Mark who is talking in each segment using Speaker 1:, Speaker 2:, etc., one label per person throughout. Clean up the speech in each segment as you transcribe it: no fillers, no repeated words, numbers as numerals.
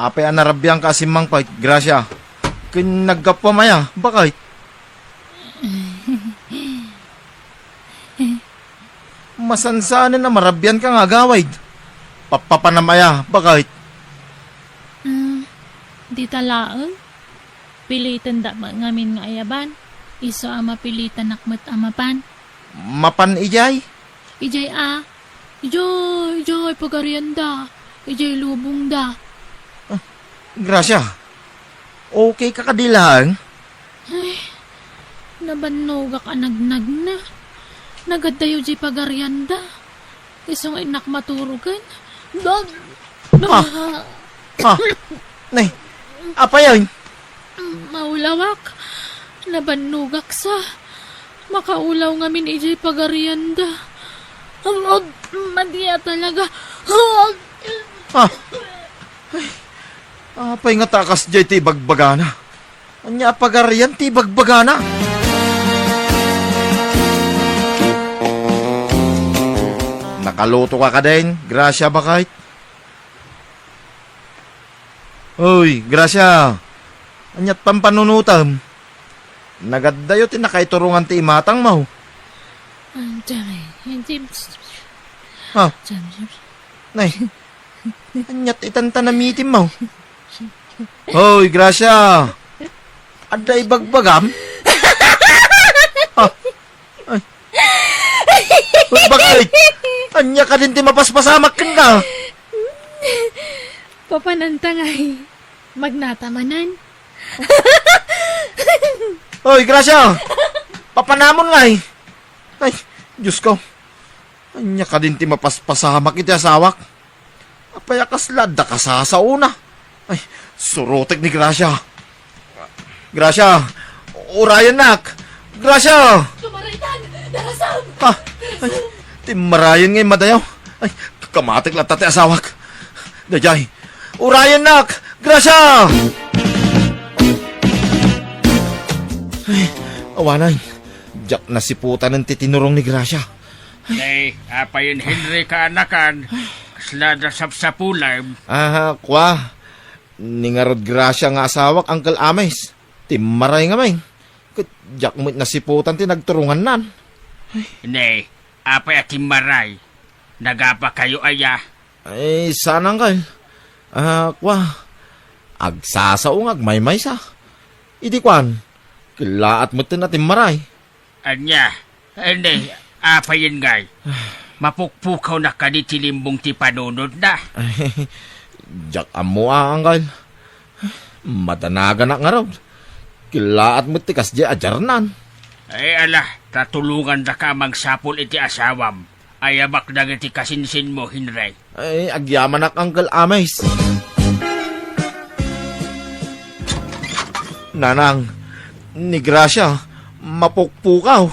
Speaker 1: Apay anarabyang ka asimang pait, Gracia. Kin nagkapamaya, bakit? Masansanin na marabyan ka nga gawaid. Papapanamaya, bakit?
Speaker 2: Di talaang. Pilitan da ngamin nga ayaban. Iso ama pilitan nakmat amapan.
Speaker 1: Mapan ijay?
Speaker 2: Ijay Ijay pagarianda. Ijay lubong da.
Speaker 1: Gracia, okay ka kadilang?
Speaker 2: Nabannog ka nagnag na. Nagadayo jay pagarianda. Isong inak maturugan.
Speaker 1: Nay, apa yun?
Speaker 2: Maulawak. Nabanugak sa. Makaulaw ngamin ijay pagarianda. Madiya talaga.
Speaker 1: Apay nga takas jay ti bagbagana. Anya pagarian ti bagbagana. Nakaluto ka din, Gracia bakit? Uy, Gracia. Anyat pampanunutam. Nagaddayo ti nakaiturungan ti imatang mo. Ha? Nay, anyat itantanamitim mo. Hoy, Gracia. Aday bagbagam? Ha? Ay. Hoy, bakit? Anya ka din ti mapaspasamak ka na.
Speaker 2: Papanantangay. Magnatamanan.
Speaker 1: Hoy, Gracia. Papanamon nga eh. Ay, Diyos ko. Anya ka din ti mapaspasamak iti asawak. Apayakas lada ka sa una. Ay, surotek ni Gracia. Gracia, urayan nak. Gracia!
Speaker 2: Tumaraytan! Darasam!
Speaker 1: Ha? Ay, timarayan ngayon madayaw. Ay, kamatik lang tate asawak. Dajay, urayan nak! Gracia! Ay, awanay. Diyak na siputan ng titinurong ni Gracia.
Speaker 3: Nay, apayin Henry ka anakan. Kaslada sapsapulay.
Speaker 1: Kwa. Ningarod Gracia nga asawak, Uncle Ames. Timaray nga may. Diyak mo na siputan tinagturungan nan.
Speaker 3: Nay, apay at maray. Nagapa kayo aya.
Speaker 1: Ay, sana Uncle. Kwa. Agsasaong agmaymay sa. Idi kwan. Kilaat mo natin maray.
Speaker 3: Anya, hindi, apayin ngay. Mapukpukaw na ka di tilimbong ti panunod na.
Speaker 1: Diyak amo Uncle. Matanaga na nga raw. Kilaat mo tikas di ajarnan.
Speaker 3: Ay ala, tatulungan na ka magsapol iti asawam. Ayabak na iti kasinsin mo, Henry.
Speaker 1: Ay, agyaman ak Uncle Ames. Nanang, ni Gracia, mapukpukaw.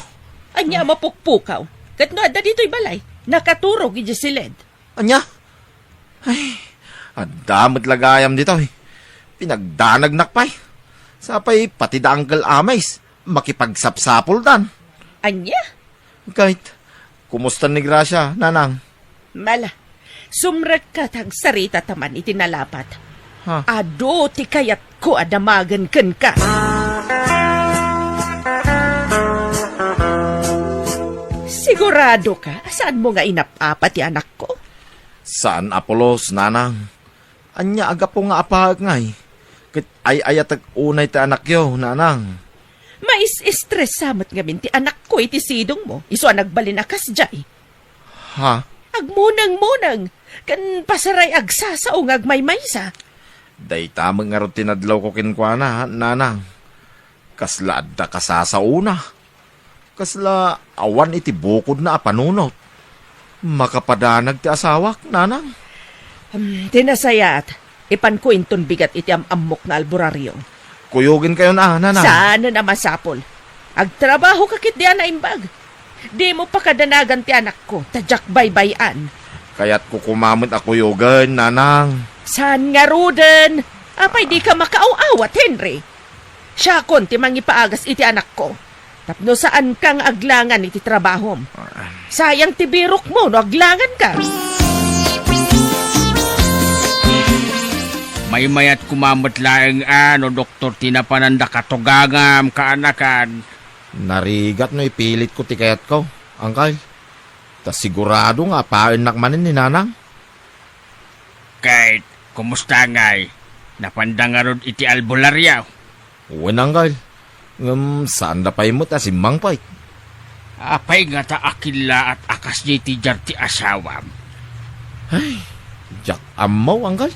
Speaker 4: Anya mapukpukaw. Kat nga da dito'y balay. Nakaturog iti silid.
Speaker 1: Anya? Ay, adamot lagayam dito eh. Pinagdanag nakpay. Sapay pati da Uncle Ames, makipagsapsapol dan.
Speaker 4: Anya?
Speaker 1: Kahit, kumusta ni Gracia, nanang?
Speaker 4: Mala. Sumrag ka tag sarita taman itinalapat.
Speaker 1: Ha?
Speaker 4: Ado ti kayat ko adamagan ken ka. Sigurado ka? Saan mo nga inapapa ti anak ko?
Speaker 1: Saan Apolos, nanang? Anya aga po nga apahag ngay. Kit ay ayatag unay ti anak yo, nanang.
Speaker 4: Mais-stress samat ngamin ti anak ko iti sidong mo. Iso nagbalinakas jay.
Speaker 1: Ha?
Speaker 4: Agmunang-munang. Kan pasaray agsasaong agmaymaysa.
Speaker 1: Day tamang nga rin tinadlaw ko kinkwana, nanang. Kasla adda kasasauna. Kasla awan iti bukod na apanunot. Makapadanag ti asawak, nanang.
Speaker 4: Tinasayat. Ipan ko inton bigat iti amok na alburaryo.
Speaker 1: Kuyugin kayo na, nanang.
Speaker 4: Sana na masapol. Agtrabaho kakit diyan na imbag. Di mo pa kadanagan ti anak ko. Tadyak baybayan.
Speaker 1: Kaya't kukumamit ako yugan, nanang.
Speaker 4: Saan nga Ruden? Apay di ka makaaw-awat, Henry. Siya kon ti mangipaagas iti anak ko. Tapno saan kang aglangan iti trabahom. Sayang ti birok mo no aglangan ka.
Speaker 3: May mayat kumamot laeng doktor tinapananda katugangam kaanakan.
Speaker 1: Narigat no ipilit ko ti kayat ko, angkay. Ta sigurado nga painak manin ni nanang.
Speaker 3: Kahit kumusta ngay, napandangarod iti albularyaw.
Speaker 1: Uwan angkay. Saan da pa'y mo ta simbang pa'y?
Speaker 3: Apay nga ta akila at akas niya ti jar ti asawam.
Speaker 1: Jak amaw angkay.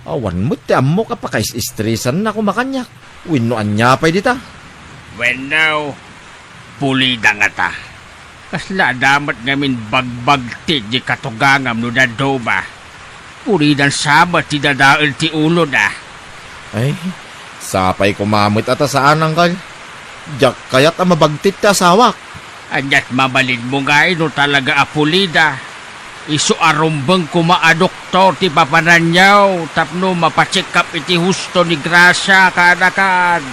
Speaker 1: Awan mo ti amo ka pa kais istresan na kumakanyak. Winoan niya pa'y dita.
Speaker 3: When now, pulida nga ta. Kasla damat ngamin bagbagti di katugangam no dadoba. Pulidan sabat ti dadaal ti ulo na.
Speaker 1: Ay, sapay kumamit ata saan angkay. Jak kayat ang mabagtit ta sawak.
Speaker 3: Anyat mabalid mo nga no talaga apulida. Isu arumbang kumaa doktor ti papananyaw. Tapno mapacheck up iti husto ni Gracia kaanakan.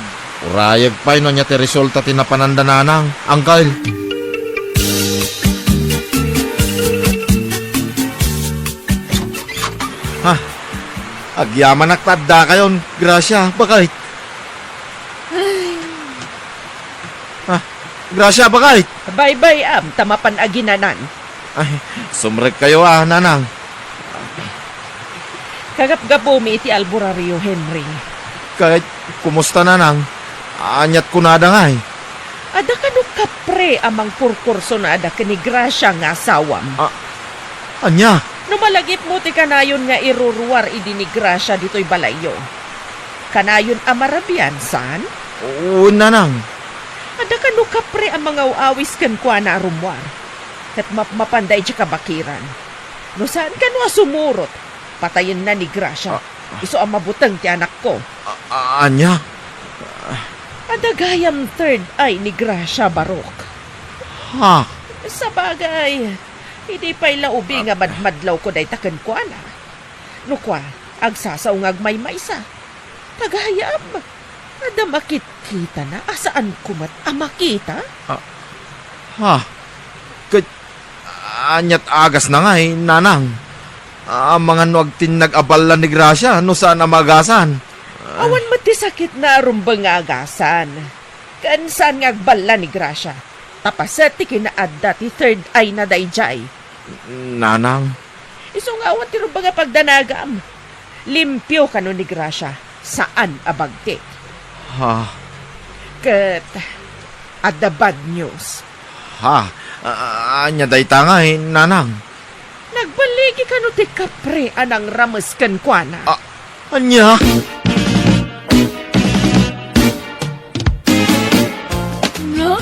Speaker 1: Urayag pa'y no niya ti resulta tinapananda nanang, angkay. Ha, agyaman naktadda kayon, Gracia, bakit? Ha, Gracia, bakit?
Speaker 4: Bye-bye, tamapan aginanan.
Speaker 1: Ay, sumrek kayo nanang.
Speaker 4: Kagap-gapumi iti albularyo, Henry.
Speaker 1: Kahit, kumusta nanang? Anyat ko nada nga eh.
Speaker 4: Ada ka no kapre amang kurkurso na ada ka ni Gracia nga asawam.
Speaker 1: Anya?
Speaker 4: Numalagip mo ti kanayon nga iruruwar idi ni Gracia dito'y balayo. Kanayon amarabian, san?
Speaker 1: Oo, nanang.
Speaker 4: Ada ka no kapre ang mga uawis kan kwa na arumwar. Kat mapanday siya kabakiran. No saan ka no asumurot? Patayin na ni Gracia. Iso ang mabutang ti anak ko.
Speaker 1: Anya?
Speaker 4: Adagayam third eye ni Gracia Barok.
Speaker 1: Ha?
Speaker 4: Sa bagay, hindi pa'y laubi nga madmadlaw ko day taken kwa na. No kwa, agsasaungag may maysa. Tagayam, ada makita na, asaan kumat makita?
Speaker 1: Ha? Anyat agas na nga eh, nanang. Mga nuag tinag-abala ni Gracia, no saan amagasan?
Speaker 4: Awan mati sakit na arumbang agasan. Kansan nga agbala ni Gracia. Tapasat ti kinaadda ti third eye na dayjay.
Speaker 1: Nanang?
Speaker 4: Iso nga awan ti rumbang nga pagdanagam. Limpyo ka no ni Gracia. Saan abagti?
Speaker 1: Ha?
Speaker 4: Kat, adda bad news.
Speaker 1: Ha? Anya dayta nga eh, nanang.
Speaker 4: Nagbaligi ka no ti kapre anang rames kan kwa na.
Speaker 1: Anya?
Speaker 2: No?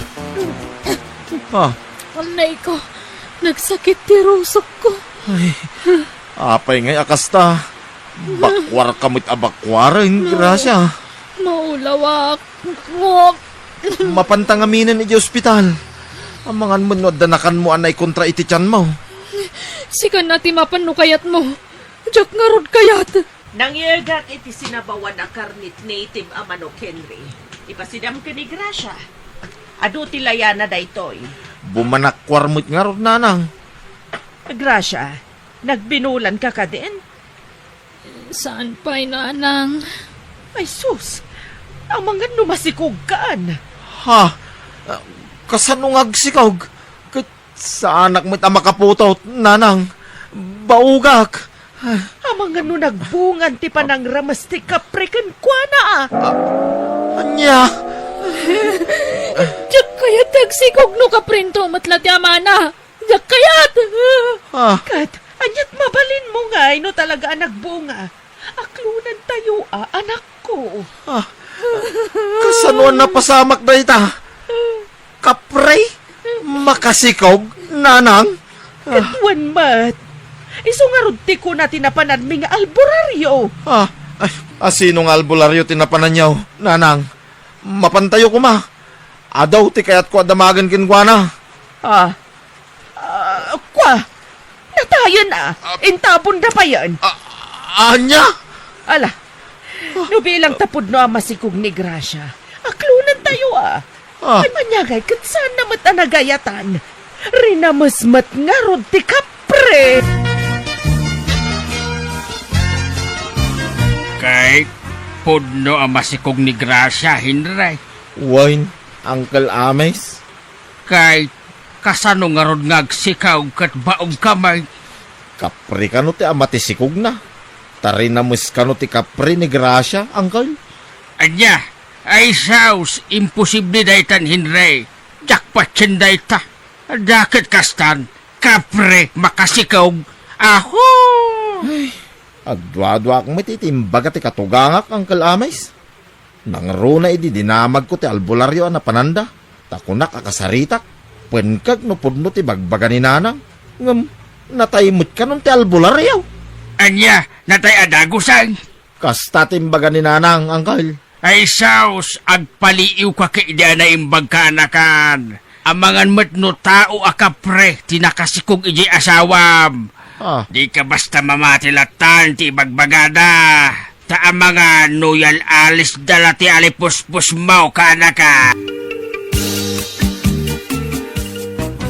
Speaker 1: Ha?
Speaker 2: Anay ko, nagsakit ti rusok ko.
Speaker 1: Ay, apay ngay akasta. Bakwar kamit abakwarin, Gracia.
Speaker 2: Maulawak. Ngop.
Speaker 1: Mapantang aminin iti ospital. Amangan mo no danakan mo anay kontra iti tiyan mo.
Speaker 2: Sikan natin mapanukayat mo. Diyak nga rod kayat.
Speaker 4: Nangyagat iti sinabawan na karnit native a manok Henry. Ipasidam ka ni Gracia. Adu ti layana daytoy.
Speaker 1: Bumanakwar mo't nga ron, nanang.
Speaker 4: Gracia, nagbinulan ka ka din?
Speaker 2: Saan pa'y nanang?
Speaker 4: Ay sus, ang mga numasikog kaan.
Speaker 1: Ha? Kasanungag sikog? Sa anak mo't makaputot, nanang. Baugak.
Speaker 4: Ang mga nagbungan ti panang ramas ti kaprekan kwa na
Speaker 1: Anya?
Speaker 2: Diyak kayat tagsikog no kaprinto matlat yamana. Diyak kayat.
Speaker 1: Ha?
Speaker 4: Kat, anyat mabalin mo nga, no talaga nagbunga. Aklunan tayo, anak ko.
Speaker 1: Ha? Kasanuan na pasamak na ita? Kapre? Makasikog, nanang?
Speaker 4: Katwan mat. Iso nga rudti ko na tinapanan mi nga alburaryo.
Speaker 1: Ha? Ay, asinong albularyo tinapanan niyaw, nanang? Mapantayo ko ma. Adaw ti kayat ko adamagan kinkwana.
Speaker 4: Kwa, natayan na. Intabon na pa yan.
Speaker 1: Anya?
Speaker 4: Ala, nubilang tapod no ang masikog ni Gracia. Aklunan tayo Ay manyagay, kat saan namat anagayatan? Rinamasmat nga rod ti kapre.
Speaker 3: Kay pudno ang masikog ni Gracia, Henry.
Speaker 1: Wine, Uncle Ames.
Speaker 3: Kay kasano nga rod ngagsikaw kat baog kamay.
Speaker 1: Kapri ka no ti amatisikog na. Tarinamus ka no ti kapri ni Gracia, Uncle.
Speaker 3: Anya, ay saus, imposible daytan, Henry. Jackpot yan dayta. Dakit kastan, kapre, makasikog. Aho!
Speaker 1: Agdwa-dwa akong mititimbaga ti katugangak, Uncle Ames. Nangro na idi dinamag ko ti albularyo na pananda. Takunak akasaritak. Pwenkag no pudno ti bagbaga ni nanang. Ngam, nataymut ka nun ti albularyo.
Speaker 3: Anya, natay adagusan.
Speaker 1: Kasta timbaga ni nanang, Uncle.
Speaker 3: Ay saus, agpaliiw ka kay di na imbag ka anakan. Amangan mo't no tao akapre, tinakasikog iji asawam.
Speaker 1: Ah,
Speaker 3: Di ka basta mamatilatan ti bagbagada. Ta mga nuyal alis dala ti alipuspus mau ka anaka.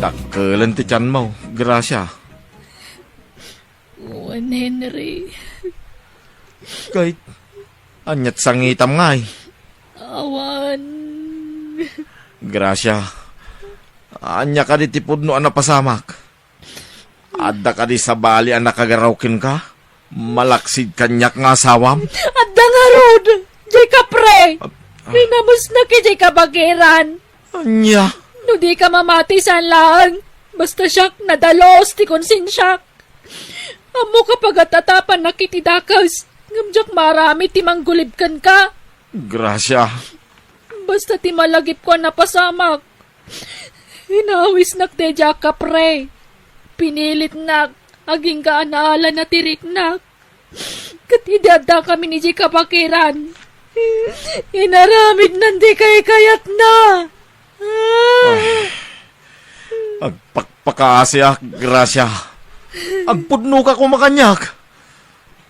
Speaker 1: dakkelan ti tiyan mo, Gracia.
Speaker 2: Juan Henry,
Speaker 1: Kahit, anyat sangitam nga eh.
Speaker 2: awan.
Speaker 1: Gracia, anya ka di tipudno ang napasamak. Adda ka di sa bali ang nakagaraukin ka. Malaksid kanyak nga asawam.
Speaker 2: Adda nga rod, jay kapre. Rinamos na ki jay kabagiran.
Speaker 1: Anya,
Speaker 2: No di ka mamatisan lang. Basta siyak nadalos ti konsensyak. Amo kapag atatapan na kitidakas. Ngamjak marami ti manggulibkan ka.
Speaker 1: Gracia,
Speaker 2: Basta ti malagip ko na pasamak. Hinawis nak te kapre. Pinilit nak. Aging kaanaala na tirik nak. Katidada kami ni Jay kapakiran. Inaramid nandi kay kayat na.
Speaker 1: agpakpakasya, Gracia. Agpudno ka kumakanyak.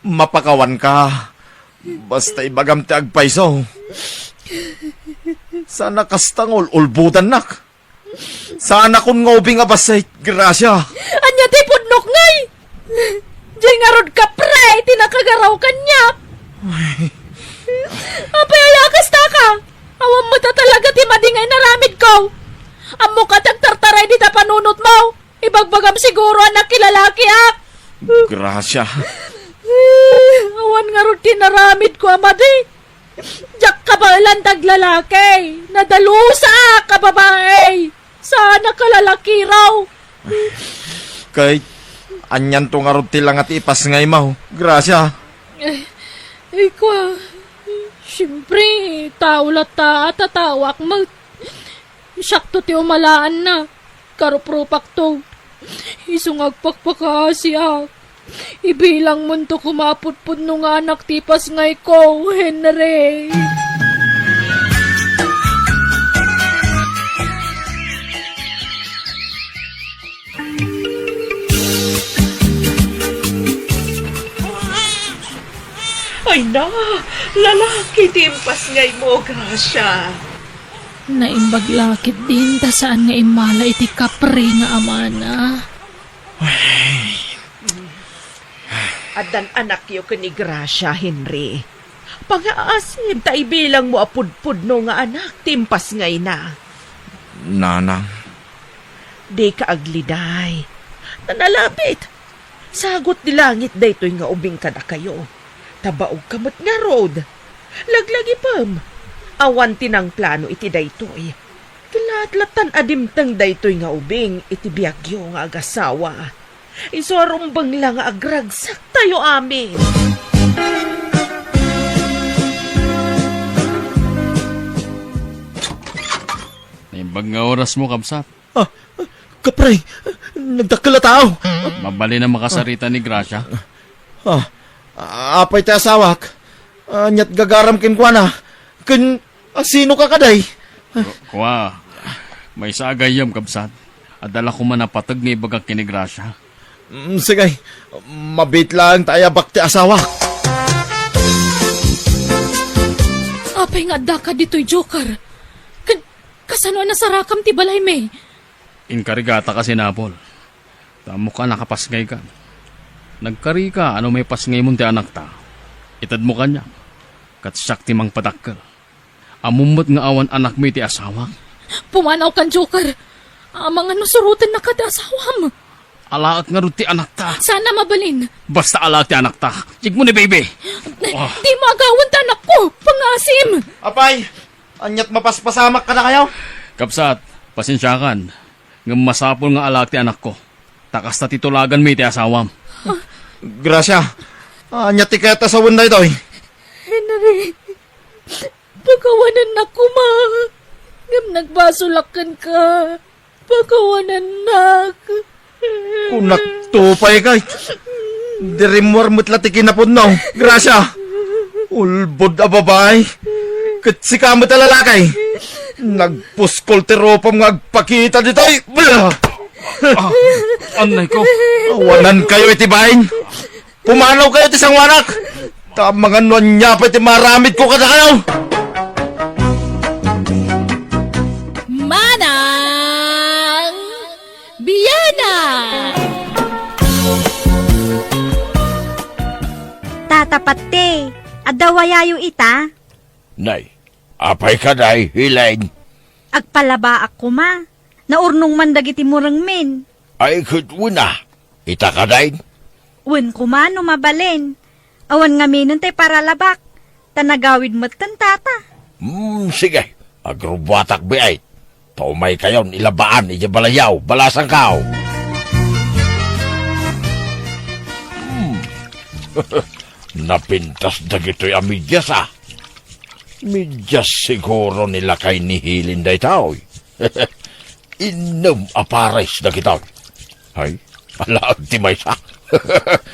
Speaker 1: Mapakawan ka. Basta ibagam ti agpaiso. Sana kastangol ulbutan nak. Sana kun ngobing abasay, Gracia.
Speaker 2: Anya ti pudnok ngay. Jay nga rod kapre, tinakagaraw kanya. Apay ayakas ta ka. Awam mo ta talaga ti madingay naramid ko. Amo ka tagtartaray di ta panunot mo. Ibagbagam siguro anak kilalaki ak.
Speaker 1: Gracia.
Speaker 2: Awan nga rod tinaramid ko amadi. Jak ka ba landag lalaki? Nadalusa ka babae. Sana ka lalaki raw.
Speaker 1: Kay, anyan to nga ti lang at ipas ngay mo. Gracia.
Speaker 2: Ikaw, siyempre, taulat ta at tatawak mo. Sakto ti umalaan na. Karupropak to. Isungagpakpaka siya. Ibilang mo to kumaputpud nung anak tipas ngay ko, Henry.
Speaker 4: Ay na, lalaki timpas ngay mo, Gracia.
Speaker 2: Naimbaglakit din ta saan nga imala iti kapre nga amana.
Speaker 4: Adan anak yo ni Gracia, Henry. Pang-aasim, ta ibilang mo apudpud no nga anak, timpas ngay na.
Speaker 1: Nanang.
Speaker 4: Di ka agliday. Nanalabit. Sagot ni langit daytoy nga ubing ka na kayo. Tabaog kamot nga road. Laglagi pam. Awan tinang plano iti daytoy. Kilatlatan adimtang daytoy nga ubing iti biyagyo nga agasawa. Isuarumbang lang nga agragsak tayo amin.
Speaker 3: Naimbag nga oras mo, Kamsat.
Speaker 1: Kapre, nagdakala tao.
Speaker 3: Mabali na makasarita ni Gracia.
Speaker 1: Apay ti asawak. Anyat gagaram kin kwa na. Sino ka kaday?
Speaker 3: Kuwa, may sagayam, Kamsat. Adala ko man napatag ni ibagak kini Gracia.
Speaker 1: Sige, mabit lang tayo bak ti asawak.
Speaker 2: Apay nga da ka dito'y joker. Kasano na sarakam ti balay me?
Speaker 3: Inkarigata kasi Napol. Tamo ka nakapasngay ka. Nagkari ka, ano may pasngay mo ti anak ta. Itad mo kanya. Kat sakti mang padakkel. Amumot nga awan anak mi ti asawak.
Speaker 2: Pumanaw kan Joker. Amang ano surutin na kada asawam.
Speaker 3: Alaak nga ruti anak ta.
Speaker 2: Sana mabalin.
Speaker 3: Basta alaak ti anak ta. Jig mo ni baby.
Speaker 2: Di magawan ta anak ko. Pangasim.
Speaker 1: Apay, anyat mapaspasamak ka na kayo.
Speaker 3: Kapsat, pasensyakan. Nga masapol nga alaak ti anak ko. Takas ta titulagan mi ti asawam.
Speaker 1: Grasya, anyat ti kaya sa wanda ito eh.
Speaker 2: Henry, pagkawanan na ko, ma. Ngam nagbasulakan ka. Pagkawanan na.
Speaker 1: Kung nagtupay ka, dirimwar mo't latikin na po no. Grasya, ulbod a babae. Katsika mo't alalakay. Nagpuskol ti ropam nga agpakita dito eh.
Speaker 3: Anay ko.
Speaker 1: Awanan kayo itibahin. Pumanaw kayo ti sangwanak. Tamang ano niya pa iti maramit ko kada kayo.
Speaker 2: Manang Biyana!
Speaker 5: Tatapat te, adawayayo ita,
Speaker 6: Nay, apay ka day, hilain.
Speaker 5: agpalaba ako ma, naurnong mandagiti murang men,
Speaker 6: Ay kutuna, ita ka day.
Speaker 5: wen kuma no mabalin, awan nga minon tay para labak, tanagawid mo't kan tata.
Speaker 6: Sige, agrubatak biay. Paumay kayon, ilabaan, ijabalayaw, balasang kao. Napintas dagito'y amidyas ah. Midyas siguro nila kay nihilin day tao. Inom apares na kita. Ay, alaag ti may sa.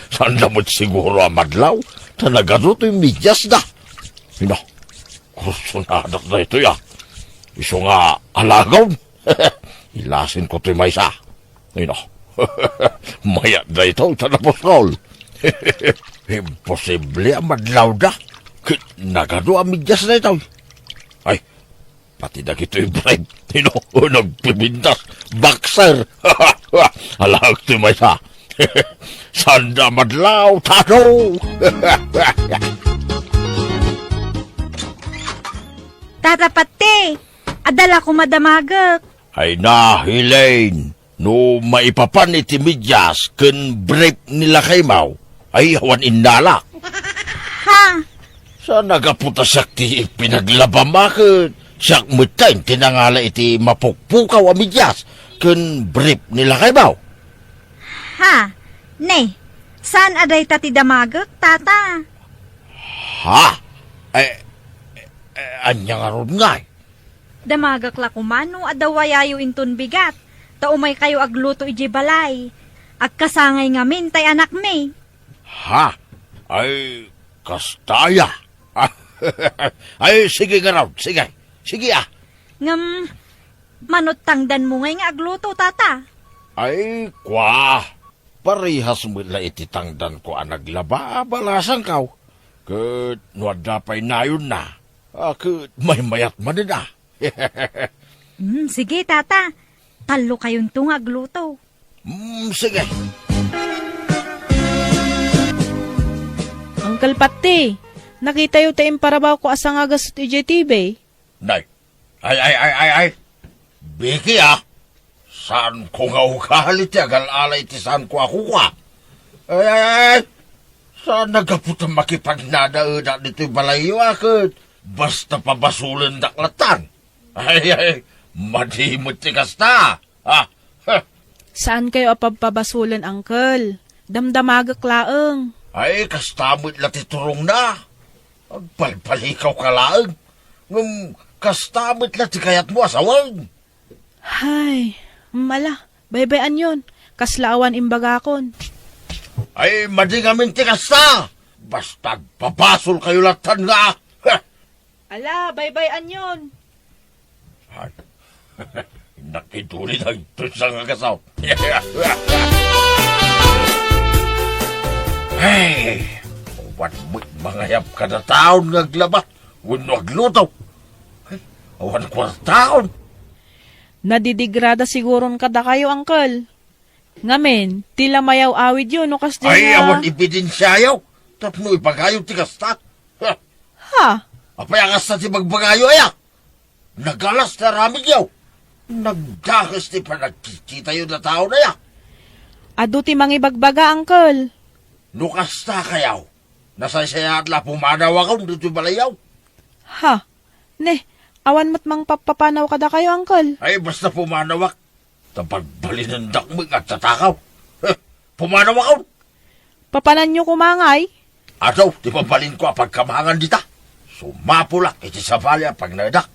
Speaker 6: Saan damot siguro amadlaw? Talaga to'y midyas na. Hino, kursunadak na ito ya. Iso nga alagaw. Ilasin ko to'y may sa. Hino, mayat na ito, tanaposkol. Imposible amadlaw da. Nagado amidyas na ito. Ay, pati na kito'y bribe. Hino, nagpibintas. Boxer. Alaag to'y may sa. Sanda madlaw, tano!
Speaker 5: Tatapat te, adala ko madamagak,
Speaker 6: Ay na, Hilain. No maipapan iti midyas ken brief nila kay Mau, ay awan indala.
Speaker 5: ha,
Speaker 6: Sa nagaputa sakti pinaglabamakit. Siyak mutain tinangala iti mapukpukaw a midyas ken brief nila kay Mau.
Speaker 5: ha, ne, saan aday tati damagak, tata?
Speaker 6: Ha? Anya nga ron nga.
Speaker 5: Damagak la kumano, adawayayo inton bigat, taumay kayo agluto iji balay, agkasangay ngamin tay anak me.
Speaker 6: Ha? Ay, kastaya. Ay, sige nga raw, sige. Sige ah.
Speaker 5: Ngam, manot tangdan mo ngay nga agluto, tata.
Speaker 6: Ay, kwa. Parihas mo na ititangdan ko ang naglaba, balasang kaw. Kat nuadapay na yun na. Kat may mayat man na.
Speaker 5: Sige, tata. Talo kayong tunga agluto.
Speaker 6: Sige.
Speaker 7: Uncle Pati, nakita yung tayong parabaw ko asang agas at IJTV.
Speaker 6: Nay. Ay. Biki ah. Saan ko nga ukahalit ya, galalay ti saan ko ako ka. Ay. Saan nagaputang makipagnadaada dito'y balayo akit. Basta pabasulan daklatan. Ay. Madimot ti kasta.
Speaker 7: Saan kayo apagpabasulan, Uncle? Damdamagak laeng.
Speaker 6: Ay, kastamot lati turong na. Agpalpalikaw ka laeng. Kastamot lati kayat mo asawang.
Speaker 7: Hay, mala, baybayan yon. Kaslaawan imbagakon.
Speaker 6: Ay, madingamin ti kasta. Basta papasol kayo latan nga.
Speaker 7: Ala, baybayan yon.
Speaker 6: Ay, nakituloy na ito sa kagasaw. Hey, what mga yap kada taon ngaglabat. Unwag luto. Ay, awan kwa taon.
Speaker 7: Nadidigrada siguron kada kayo, Uncle. Ngamen, tila mayaw awid yun, no kas
Speaker 6: Ay, awan ibidensyayo. Tapno ipagayo ti kasta. Ha,
Speaker 7: Ha?
Speaker 6: apayangas na ti magbagayo aya. Nagalas na ramig yaw. Nagdakas ti panagkikita yun na tao na ya.
Speaker 7: Adu ti mangibagbaga, Uncle.
Speaker 6: Nukasta kayaw. Nasaysaya at la pumanaw ako dito balayaw.
Speaker 7: Ha? Ne, awan mo't mang papapanaw kada kayo, Uncle.
Speaker 6: Ay basta pumanawak. Tapagbalinan mo at tatakaw. Pumanaw ako.
Speaker 7: Papanan nyo kumangay?
Speaker 6: Ataw, di pabalin ko apag kamahangan dita. Sumapulak iti sabalya pag naedak.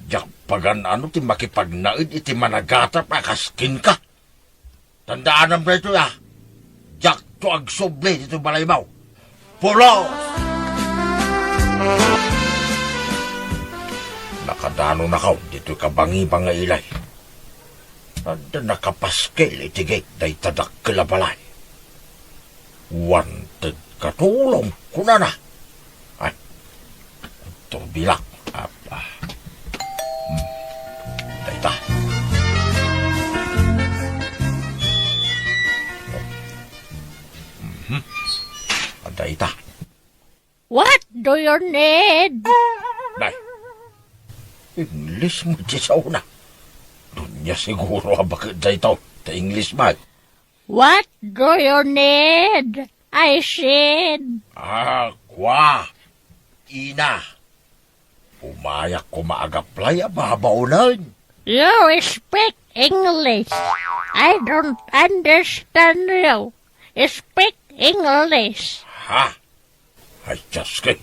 Speaker 6: Diyak pagan ano ti makipagnaid iti managatap akaskin ka. Tandaan ang preto ya. Diyak to agsoble dito balaybaw. Pulos! Nakadano na kaw dito kabangi pangailay. Anda nakapaskel iti gate day tadak kalabalay. Wanted katulong kuna na. Ay, ito bilak. Dayta. Dayta.
Speaker 2: What do you need?
Speaker 6: Day. English mo di sa una. Dunya siguro bakit dayta. Ta English man.
Speaker 2: What do you need? I said.
Speaker 6: Kwa. Ina. Umayak ko maagaplay ababaunan.
Speaker 2: You speak English. I don't understand you. Speak English.
Speaker 6: Ha? Ay, Diyos kay.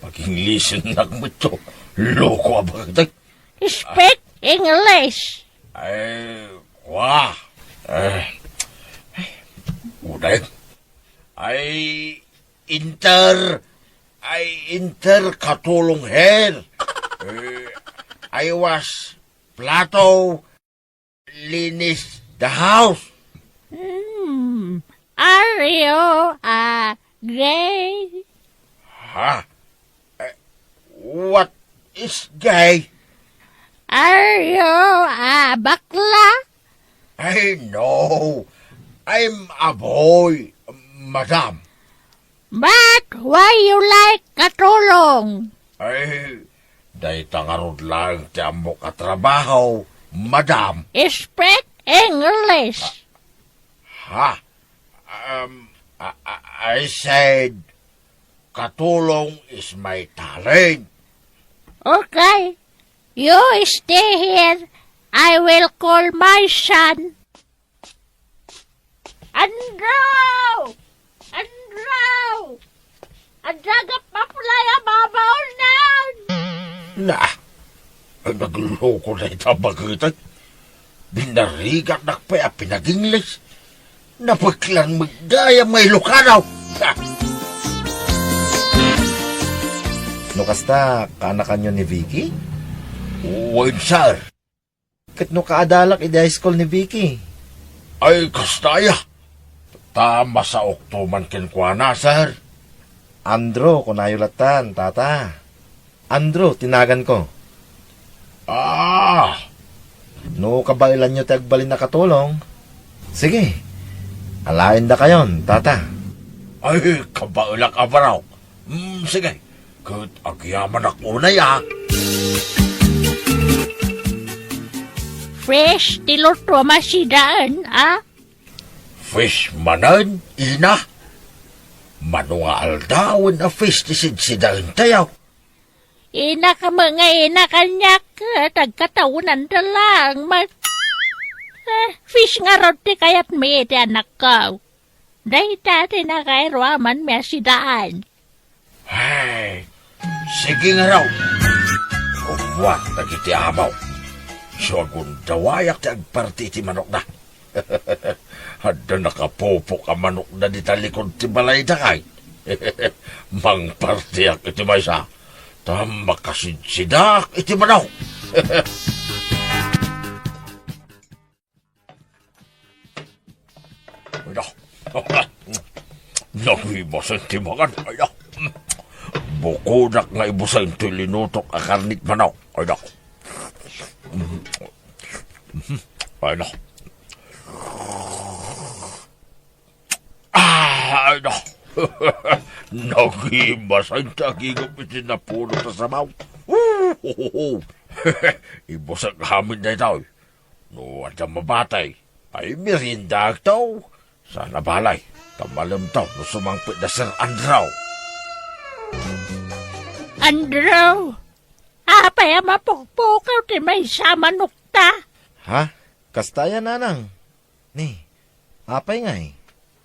Speaker 6: Pag-Englishin lang mo ito. Loko abagdag.
Speaker 2: Speak English.
Speaker 6: Ay, kwa. Uday. Inter katulong her. I was Plato linis the house.
Speaker 2: Are you gay?
Speaker 6: Ha? What is gay?
Speaker 2: Are you bakla?
Speaker 6: I know. I'm a boy, madam.
Speaker 2: But why you like katulong?
Speaker 6: Ay, dahi tangarod lang ti amo katrabaho, madam.
Speaker 2: Speak English.
Speaker 6: Ha? I said, katulong is my talent.
Speaker 2: Okay. You stay here. I will call my son. Andrew! Andrew! Andraga papulaya babaw na!
Speaker 6: Na, nagloko na itabagitan. Binarigat na pa pinag-English. Napaglang magdaya may lukanaw.
Speaker 1: No kasta, kaanakan nyo ni Vicky?
Speaker 6: Wait, sir.
Speaker 1: Kat no kaadalak iti high school ni Vicky.
Speaker 6: Ay, kastaya. Tama sa oktuman kinkwana, sir.
Speaker 1: Andro, kunayulatan, tata. Andro, tinagan ko. No kabailan nyo tagbalin na katulong. Sige, alain da kayon, tata.
Speaker 6: Ay, kabailak abaraw. Sige, kat agyaman ako na ya.
Speaker 2: Fresh tiluto masidaan,
Speaker 6: Fish manan, ina. Manunga aldawin na fish tisid si dahin tayaw.
Speaker 2: Ina ka mga ina kanyak, tagkataunan na lang. Fish nga rod ti kayat may iti anak ko. Dahi dati na kairwaman may sidaan.
Speaker 6: Ay, sige nga raw. Uwat nagiti amaw. So agun dawayak ti agparti ti manok na. Hada nakapopo ka manok na di talikod ti balay da kay. Mang partiyak iti maysa. Tama kasidsidak iti manok. Nagwibasan ti magan. Bukudak nga ibusan ti linutok a karnit manok. Ay, no. Nagimasan tagigap iti napuno sa sabaw. Ibusag hamin na ito. No, at ang mabatay, ay merinda ito. Sa nabalay, kamalam to, no sumangpit na Sir Andraw.
Speaker 2: Andrew, apay mapukpukaw ti may samanukta.
Speaker 1: Ha? Kastaya nanang. Ni, apay nga eh.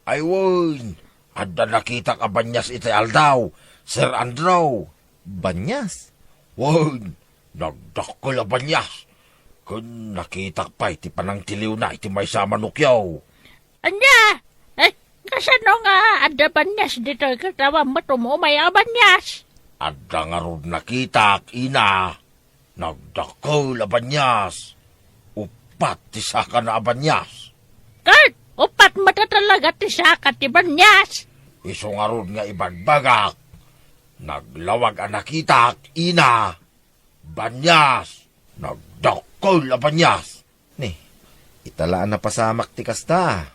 Speaker 6: Ay, woy, anda nakita ka banyas iti aldaw, Sir Andraw.
Speaker 1: Banyas?
Speaker 6: Woy, nagdakol a banyas. Kung nakita pa, iti panang tiliw na, iti may samanukyaw.
Speaker 2: Anya, kasano nga ada banyas dito katawa mo tumumay ang banyas?
Speaker 6: Adda nga ron nakita, ina. Nagdakol a banyas. Upat ti saka na a banyas.
Speaker 2: Kurt, upat mata talaga ti sakat ti banyas.
Speaker 6: Iso nga ron nga ibagagak. Naglawag a nakita, ina. Banyas. Nagdakol a banyas.
Speaker 1: Ni, italaan na pasamak ti kasta.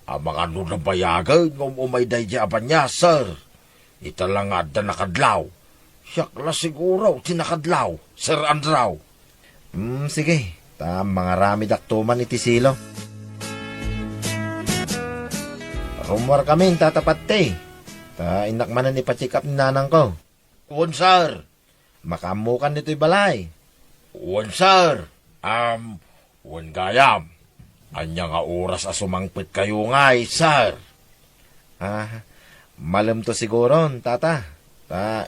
Speaker 6: Ang mga nunabayagan ng umay di a banyas, sir. Italangad na nakadlaw. Siyak la siguro tinakadlaw, Sir Andraw.
Speaker 1: Sige. Mga rami daktuman iti silo. Rumor kami, tatapat te. Inakmanan ni pachikap ni nanang ko.
Speaker 6: Uwan, sir.
Speaker 1: Makamukan nito'y balay.
Speaker 6: Uwan, sir. Uwan gayam. Anya nga oras a sumangpit kayo ngay, sir.
Speaker 1: Malam to siguro, tata.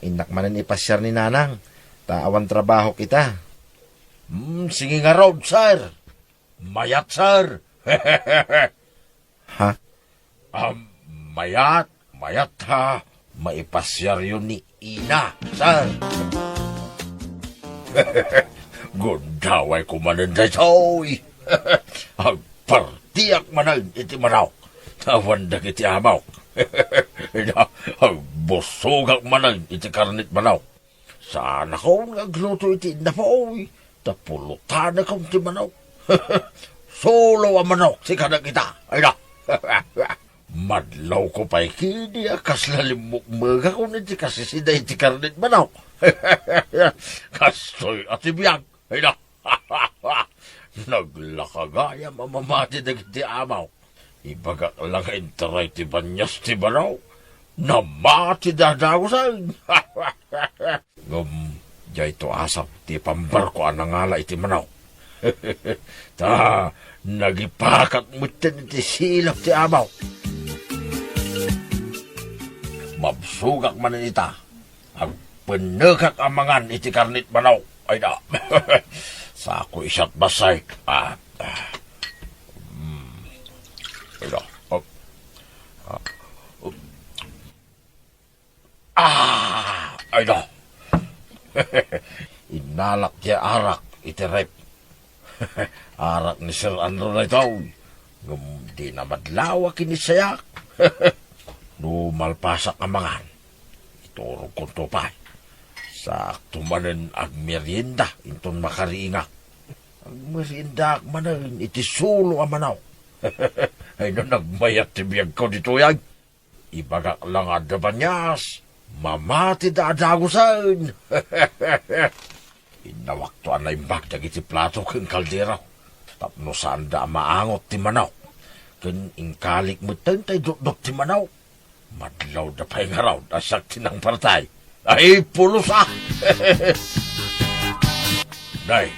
Speaker 1: Inakmanan ipasyar ni nanang. Awan trabaho kita.
Speaker 6: Sige nga raw, sir. Mayat, sir.
Speaker 1: Ha?
Speaker 6: Mayat ha. Maipasyar yun ni Ina, sir. Gundaway ko manan da soy. Ang partiyak manan iti manaw. Tawan da kiti amaw. Ang busogak manan iti karnit manaw. Sana ko nagluto iti napoy. Tapulutan na kong ti manaw. Solo ang manaw si kanang kita. Ay na. Madlaw ko pa'y kini akas lalimukmaga ko niti kasi siday iti karnit manaw. Kastoy at ibiyag. Ay na. Naglakagaya mamamati na kiti amaw. Ibagak lang interay ti banyas ti manaw. Namati dadagusan. Jay to asap ti pambarko anangala iti manaw. Nagipakat mo iti silap ti amaw. Mabsugak man ita. Ang penegak amangan iti karnit manaw. Ay na. Sako isyat basay. Ay na. Ay na. Inalak niya arak iti rep. Arak ni Sir Andrew na ito. Di na madlawa kinisayak. Numalpasak amangan. Iturog kong tupay. Sa tumanen ag merienda inton makariingak. Ang merienda ag manan iti sulo amanaw. Ay na nagmayat ti biyag ko dito yan. Ibagak lang ada banyas. Mamati da adagusan. Inawaktuan na imbag iti plato keng kaldera. Tapno saan da maangot ti manaw. Ken ingkalik mo tay dot ti manaw. Madlaw da pa'y ngaraw da siyak tinang partay. Ay pulos Nay,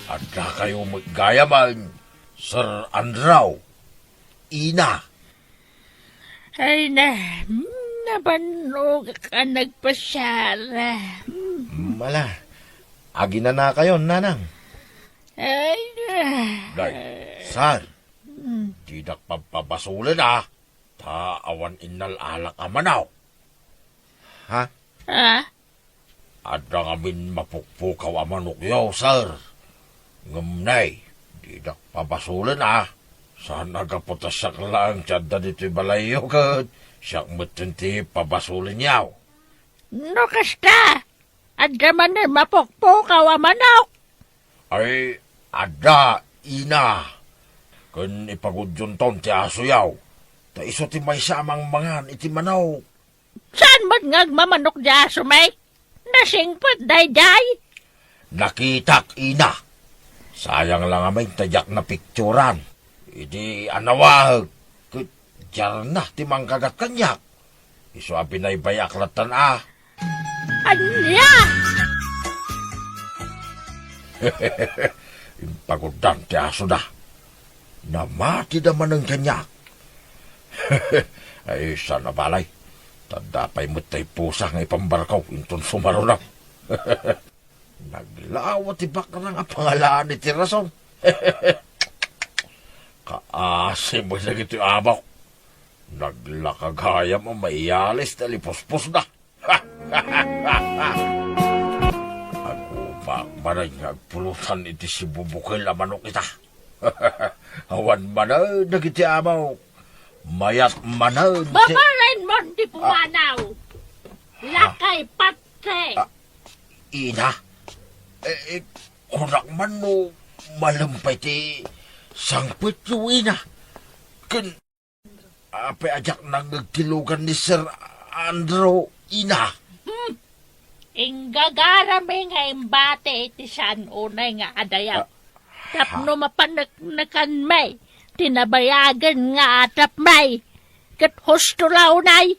Speaker 6: ada kayo maggayaman, Sir Andraw. Ina.
Speaker 2: Ay na, nabanog ka nagpasyara.
Speaker 1: Mala, agi na kayo, nanang.
Speaker 2: Ay na.
Speaker 6: Nay, Sir, di nakpapabasulan Taawan inal-alak amanaw.
Speaker 1: Ha?
Speaker 2: Ha?
Speaker 6: Ada ngamin mapukpukaw amanukyaw, sir. Ngamnay, di nakpabasulan Saan nagaputas siyak lang tiyada dito'y balayo kat. Siyak matinti pabasulan yaw.
Speaker 2: No kasta, ada man na mapukpukaw amanok.
Speaker 6: Ay, ada, ina. Kun ipagudyon ton ti aso yaw. Ta iso ti may siya amang mangan iti manaw.
Speaker 4: Saan mo't ngagmamanok dya, sumay? Nasingpot, day-day.
Speaker 6: Nakitak ina. Sayang lang amay tajak na pikturan. Idi anawahag. Kutjar na ti mangkagat kanyak. Iso a pinaybayaklatan
Speaker 4: Anya?
Speaker 6: Impagudan ti aso da. Namati naman ang kanyak. Ay, sana balay. Tadapay mo't tay pusa nga ipambarkaw. Inton sumaro na. Naglawat ti baka nga pangalaan ni Tirason. Kaasi mo sa gito abaw. Naglakagayam ang maialis na lipospos na. Ako magmanay nga pulutan iti si bubukil na manok kita. Awan manay nagiti amaw. Mayat manay.
Speaker 4: Babarin mo di pumanaw. Lakay patre.
Speaker 6: Ina, kurak man no malampay ti sangpit yung ina. Ape ajak nagtilugan ni Sir Andrew, ina.
Speaker 4: Inggagarami nga imbate iti saan unay nga adayaw. Tapno mapanagnakan may, tinabayagan nga atap may. Kat husto launay,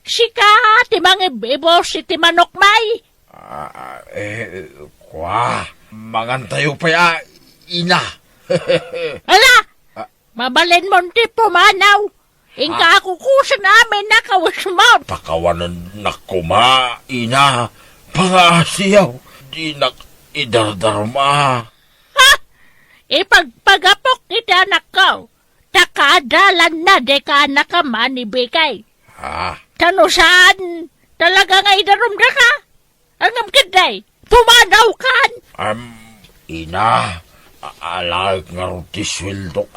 Speaker 4: sika ti mga ibos iti manok may.
Speaker 6: Mangantayo pa ya, ina.
Speaker 4: Ala, mabalin mo ti pumanaw. Ingka akukusa namin nakawas mo.
Speaker 6: Pakawanan na kuma, ina. Pangasiyaw, di nak idardarma.
Speaker 4: Ipagpagapok iti anak ko. Takadalan na de ka anak ka manibigay. Tano saan? Talaga nga idarumda ka? Ang amkiday, pumanaw kan.
Speaker 6: Ina, alag nga ruti sweldo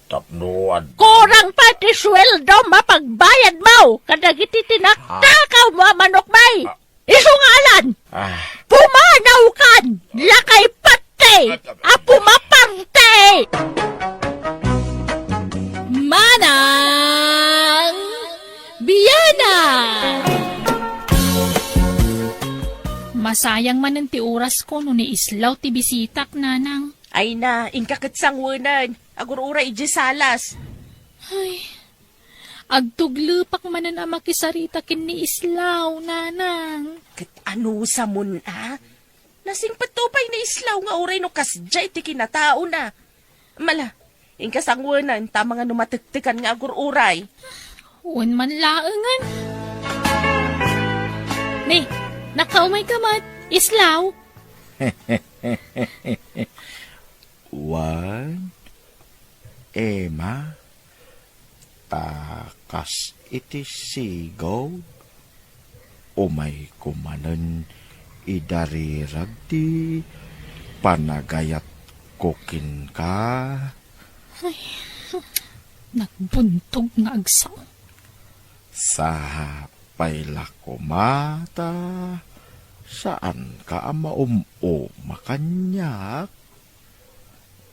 Speaker 6: tapnoan.
Speaker 4: Kurang pati sweldo mapagbayad mo. Kadagiti tinatakaw mo manok may. Isungalan, pumanaw kan. Lakay pati, apumaparte.
Speaker 2: Manang Biyana! Masayang man ang ti oras ko no ni islaw ti bisitak, nanang.
Speaker 4: Ay na, ingkakatsangwanan. Agurura iji salas.
Speaker 2: Ay, agtuglupak manan ang makisarita kin ni islaw, nanang.
Speaker 4: Kat ano sa mun, Nasing patupay ni islaw nga uray no kasjay ti kinatao na. Mala, ingkasangwanan, tama nga numatiktikan nga agururay.
Speaker 2: Uwan man laangan. Ni, nakaumay ka mat, islaw.
Speaker 6: Wan, Emma, takas iti sigaw, umay kumanan idarirag ti panagayat kukin ka.
Speaker 2: Ay, nagbuntog nga agsaw.
Speaker 6: Sa pailakomata, saan ka makanyak?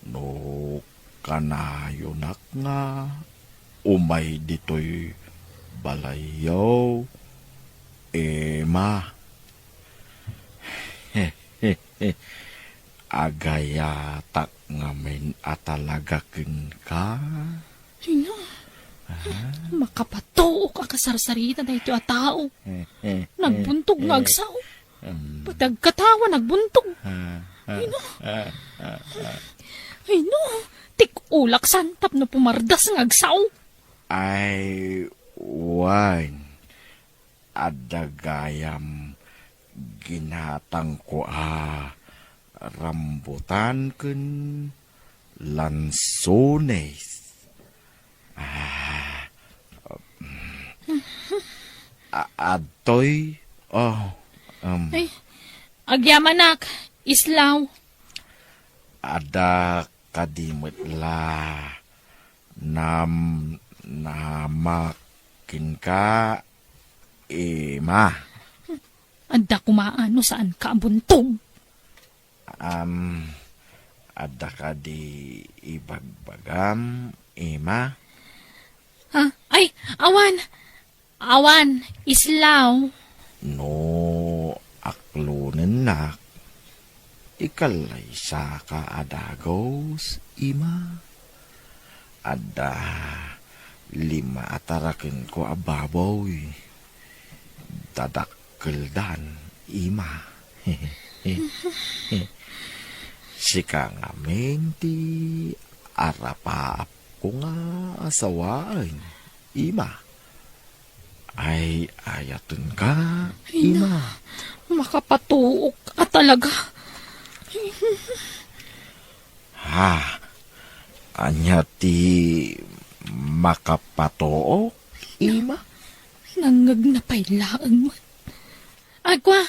Speaker 6: No kanayonak nga, umay dito'y balayaw, Emma. Agayatak ngamin atalagakin ka.
Speaker 2: Sino? Makapatuok ang kasarsarita na ito at tao. Nagbuntog nga agsaw. Patagkatawa nagbuntog. Ay no, tik-ulak santap na pumardas ng agsaw.
Speaker 6: Ay, wan, adagayam ginatang ko rambutan kun lansones. Adoy,
Speaker 2: Ay, agyamanak, islaw.
Speaker 6: ada kadimit la namakin ka, Emma.
Speaker 2: Anda kumaano saan ka buntog.
Speaker 6: Ada ka di ibagbagam, Emma.
Speaker 2: Ha? Ay, awan! Awan, islaw.
Speaker 1: No, aklunen nak. Ikalay sa kaadagos, ima. Ada 5 atarakin ko ababoy. Dadakkeldan, ima. Sika ngamin ti arapaap ko nga asawaan, ima. Ay ayatun ka, ima.
Speaker 2: Makapatuok ka talaga.
Speaker 1: Ha, anya ti makapatook, ima?
Speaker 2: Nangag na pailaan man. Agwa,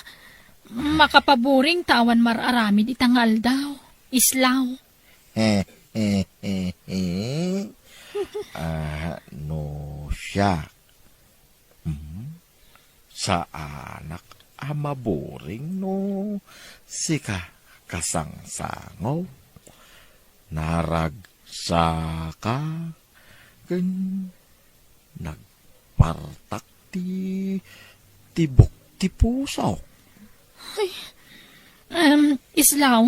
Speaker 2: makapaburing tawan mararamid itangal daw. Islaw.
Speaker 1: No siya. Sa anak amaboring no sika kasangsangaw. Naragsaka ken nagpartak ti tibok ti pusaw.
Speaker 2: Islaw,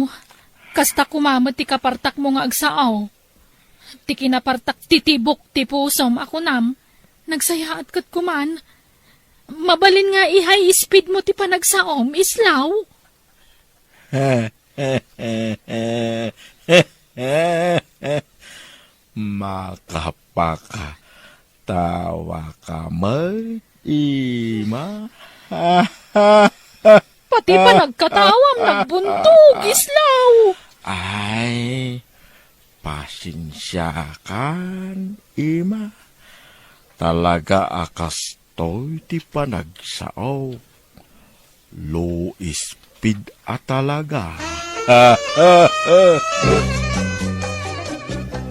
Speaker 2: kasta kumamot ti kapartak mo nga agsaaw. Ti kinapartak titibok ti pusom ako nam. Nagsayaat kat kuman. Mabalin nga i-high speed mo ti panagsaom, islaw.
Speaker 1: Makapaka tawa ka may ima.
Speaker 2: Pati pa nagkatawam, nagbuntog, islaw.
Speaker 1: Ay, pasensya kan, ima. Talaga akas to'y ti panagsao. Low speed talaga.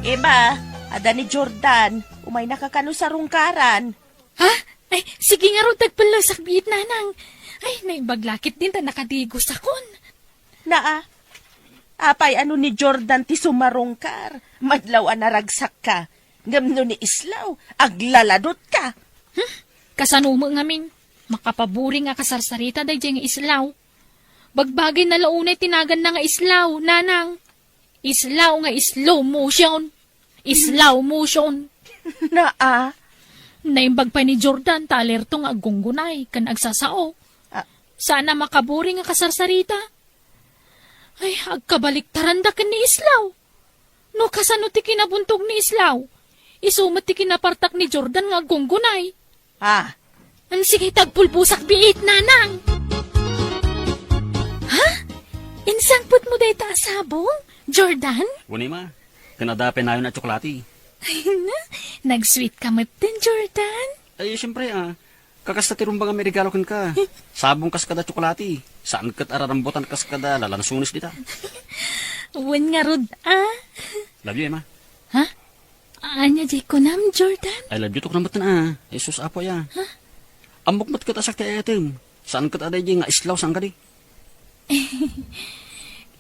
Speaker 4: Ema, ada ni Jordan, umay nakakano sa rungkaran.
Speaker 2: Ha? Ay, sige nga ro, tagpala sa biit nanang. Ay, naibaglakit din ta nakadigos akon.
Speaker 4: Naa, apay ano ni Jordan ti sumarungkar, madlaw naragsak ka. Ngamno ni Islaw, aglaladot ka.
Speaker 2: Kasanumo ngamin, makapaburi nga kasarsarita day nga islaw. Bagbagay na launay tinagan na nga islaw, nanang. Islaw nga slow motion. Islaw motion.
Speaker 4: Naa,
Speaker 2: Naimbag pa ni Jordan, talerto nga agunggunay, kan agsasao. Sana makaburi nga kasarsarita. Ay, agkabaliktaran da kan ni islaw. No kasano ti kinabuntog ni islaw. Isumat ti kinapartak ni Jordan nga agunggunay. Sige, tagpulpusak biit, nanang. Ha? Insangput mo day ta sabong? Jordan?
Speaker 8: Wani ma, kanadapin na yun at tsokolati.
Speaker 2: Nag-sweet ka mat din, Jordan?
Speaker 8: Ay, siyempre kakasta tirumbang ang may regalo kan ka. Sabong kas kada tsokolati. Saan kat ararambutan kas kada lalansunis dita.
Speaker 2: Wen nga rod,
Speaker 8: Love you, Emma.
Speaker 2: Ha? Anya di ko nam, Jordan?
Speaker 8: I love you to kanambatan Jesus apo ya. Amok mat kat asak ti ayatim. Saan kat aday nga islaw saan ka di?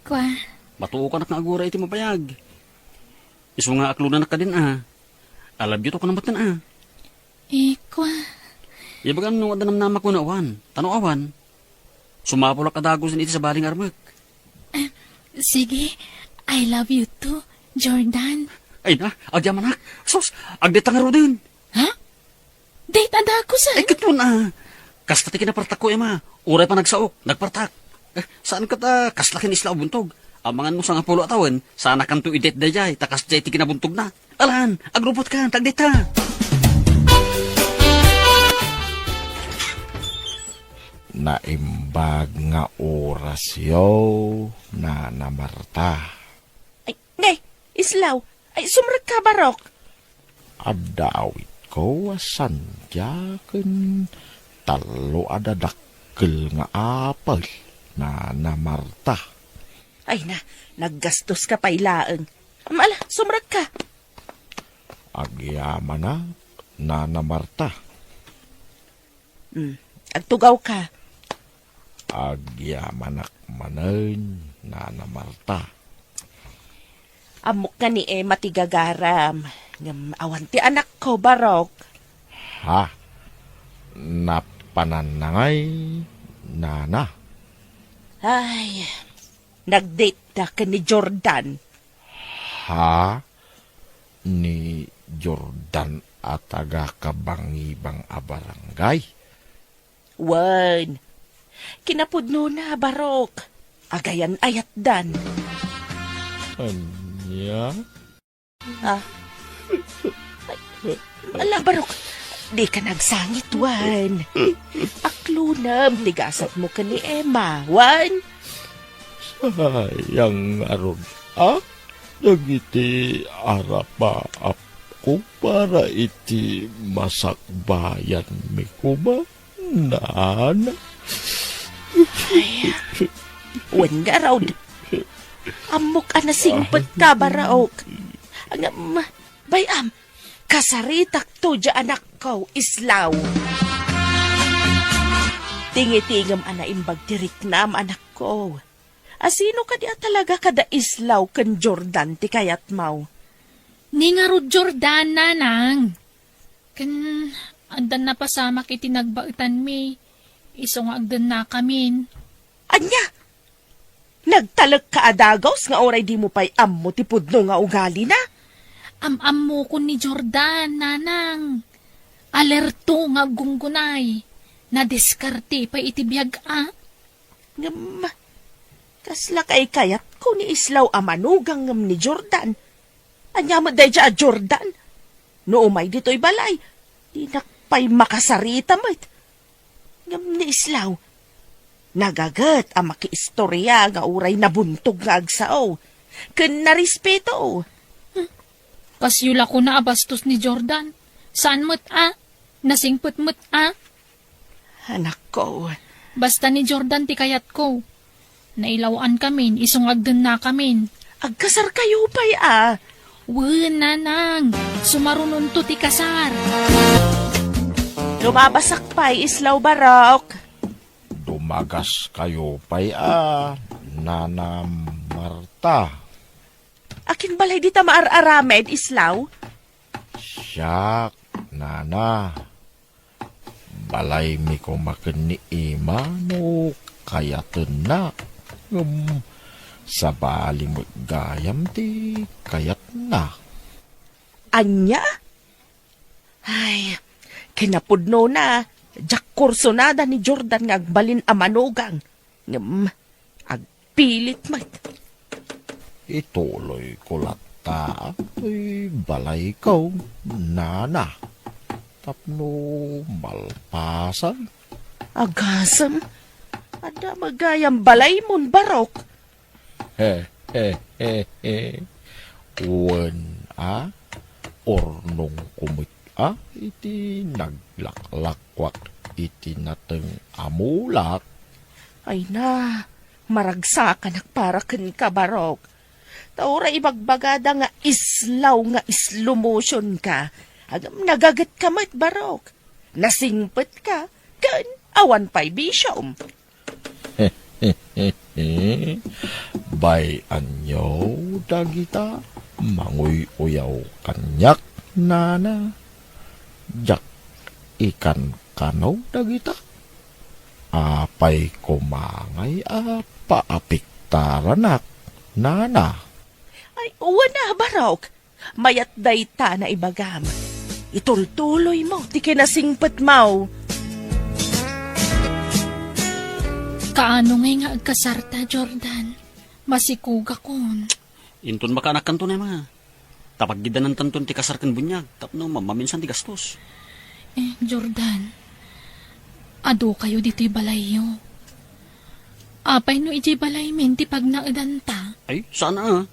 Speaker 2: Kwa,
Speaker 8: Matuo ka nak na agura iti mapayag. Isu nga aklunan na ka din I love you to kanambatan
Speaker 2: kwa.
Speaker 8: Ibagan nung adanam namak mo na awan. Tanong awan. Sumapulak kadagosin iti sa baling armak.
Speaker 2: Sige, I love you too, Jordan.
Speaker 8: Ay na, agyaman nak. Sus, agdetang aro din.
Speaker 2: Ha? Date ada ko sa...
Speaker 8: Ay, katun Kasta ti kinapartak ko, Emma. Uray pa nagsaok, nagpartak. Saan ka kaslakin isla o buntog? Amangan mo sa nga pulo atawan, sana kanto idet dayay, takas jay ti kinabuntog na. Alan, agrupot ka, tagdeta.
Speaker 1: Naimbag nga orasyo na namarta.
Speaker 4: ay, ngay, Islaw, ay sumrag ka barok.
Speaker 1: Adawit ko asandyaken talo adadakkel nga apal na namarta.
Speaker 4: Ay na, naggastos ka pa ilaang. Amala, sumrag ka.
Speaker 1: Agyaman na namarta.
Speaker 4: Agtugaw ka.
Speaker 1: Agyamanak manen na namarta.
Speaker 4: Amok ka ni Emma tigagaram. Awan ti anak ko, Barok.
Speaker 6: Ha? Napananangay, nana.
Speaker 4: Ay, nag-date na ka ni Jordan.
Speaker 6: Ha? Ni Jordan at taga-kabangibang abarangay.
Speaker 4: Wan, kinapudno na, Barok. Agayan ayat dan.
Speaker 6: Anya?
Speaker 4: Ha? Ala, Barok, di ka nagsangit, Wan. Aklunam, tigasat mo ka ni Emma, Wan.
Speaker 6: Sayang aron. Nagiti arapa ako para iti masakbayan mi kuma. Nana.
Speaker 4: Wan nga raw. Amok anasingpet ka, Baraok. Bayam, kasaritak to dya anak ko, Islaw. Tingitingam ana imbag tirik nam anak ko. Asino ka diya talaga kada Islaw kan Jordan ti kayat mau?
Speaker 2: Ni nga ro Jordan, nanang. Kan, andan na pasamak iti nagbaitan mi. Iso nga agdan na kamin.
Speaker 4: Anya? Nagtalag ka adagaws nga oray di mo pa'y ammo ti pudno nga ugali na?
Speaker 2: Am mo ko ni Jordan, nanang. Alerto nga gunggunay. Nadiskarte pa iti biyag
Speaker 4: Ngam, kasla kay kayat ko ni Islaw amanugang ngam ni Jordan. Anya mo day dya a Jordan? No umay dito'y balay. Di nakpay makasarita mo't. Ngam ni Islaw. Nagagat ang makiistorya nga uray nabuntog nga agsao. Ken narespeto.
Speaker 2: Kasyula ko na abastos ni Jordan. Saan mo't Nasingput mo't
Speaker 4: Anak ko.
Speaker 2: Basta ni Jordan ti kayat ko. Nailawaan kamin, isungagdan na kamin.
Speaker 4: Agkasar kayo pa'y
Speaker 2: Wen, nanang. Sumarunon to ti kasar.
Speaker 4: Lumabasak pa'y Islaw, Barok.
Speaker 6: Dumagas kayo pa'y Nana Marta.
Speaker 4: Akin balay di ta maaramed, Islaw?
Speaker 6: Siyak, Nana. Balay mi ko maken ni Ima no kayaten na. Sa bali mo gayam ti kayat na.
Speaker 4: Anya? Ay, kinapudno na. Jak kursonada ni Jordan nga agbalin amanugang. Agpilit mat.
Speaker 6: Ituloy ko lata. Ay balay ko, Nana. Tapno malpasan.
Speaker 4: Agasam? Ada magayang balay mon, Barok.
Speaker 6: Wen ornong kumit iti naglaklakwak iti nateng amulak.
Speaker 4: Ay na, maragsa ka nakparakan ka, Barok. Taura ibagbagada nga Islaw nga islomotion ka. Agam nagagat ka mat, Barok. Nasingpet ka, kan awan pa'y bisyom.
Speaker 6: Bay anyo dagita manguy uyaw kanyak, Nana. Jak ikan kanaw dagita. Apay kumangay paapik-taranak, Nana.
Speaker 4: Ay, uwan na, Barok. Mayat dayta na ibagam. Itultuloy mo, ti kinasingpet mo.
Speaker 2: Kaano ngay nga agkasarta, Jordan? Masikuga kon.
Speaker 8: Inton makanak kanto na mga. Tapag gida ng tanton ti kasarkan bunyag. Tapno mamaminsan ti gastos.
Speaker 2: Jordan. Ado kayo dito'y balayo. Apay no iti balay men ti pag naadanta.
Speaker 8: Ay, sana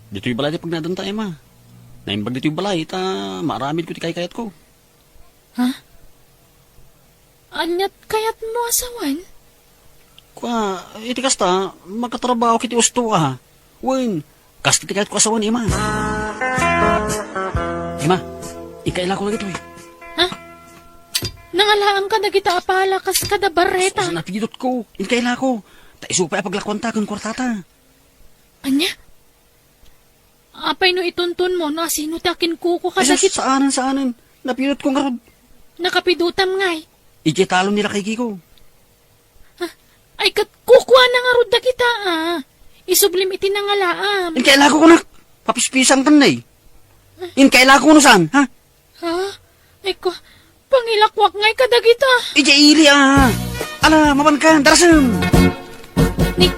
Speaker 8: Dito'y balay ti pag nadanta ma. Naimbag dito'y balay, maaramid ko ti kayat ko.
Speaker 2: Ha? Anyat kayat mo asawan?
Speaker 8: Kwa, iti kasta, magkatrabaho kiti usto Wen, kasta ti kayat ko asawan, Ima. Ima, ikaila ko lagi to
Speaker 2: Ha? Nangalaan ka na kita apala kas kada barreta.
Speaker 8: Sa napidot ko, ikaila ko. Taisupay paglakwan ta kung kwartata.
Speaker 2: Anya? Apay no ituntun mo na sino takin kuko
Speaker 8: Ay,
Speaker 2: kadagit.
Speaker 8: saanan. Napilot ko nga rod.
Speaker 2: Nakapidutam ngay.
Speaker 8: Ije talo nila kay Kiko.
Speaker 2: Ay kat kukuha na nga rod da kita Isublim iti na nga laam.
Speaker 8: In kaila ko nak. Papispisang tanay. In kaila ko no saan, ha?
Speaker 2: Ha? Ay ko, pangilakwak ngay kadagita.
Speaker 8: Ije ili Ala, maban ka, darasam.
Speaker 2: Ni,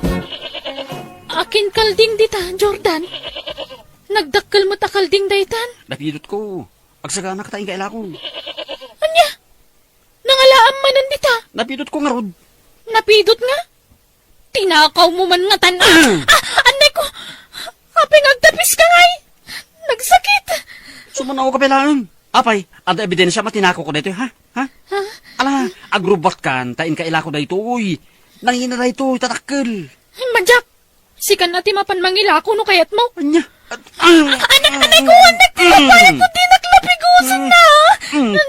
Speaker 2: akin kalding dita, Jordan. Nagdakkel mo ta kalding daytan.
Speaker 8: Napilot ko. Agsagana ka tayong kaila ko.
Speaker 2: Anya? Nangalaam manan dita.
Speaker 8: Napilot ko nga rod.
Speaker 2: Napidot nga. Tinakaw mo man nga tanan. Anay ko. Apay nagtapis ka ngay. Nagsakit.
Speaker 8: Sumanaw ka pelaan. Apay, ada ebidensya matinako ko dito, ha? Ha? Ala, agrobot kan, tain kaila ko dito, uy. Nangina dito, tatakkel.
Speaker 2: Ay, Majak. Sikan natin mapan mangilako no kayat mo.
Speaker 8: Anya?
Speaker 2: Anay ko. Payag ko di naglapigusan na.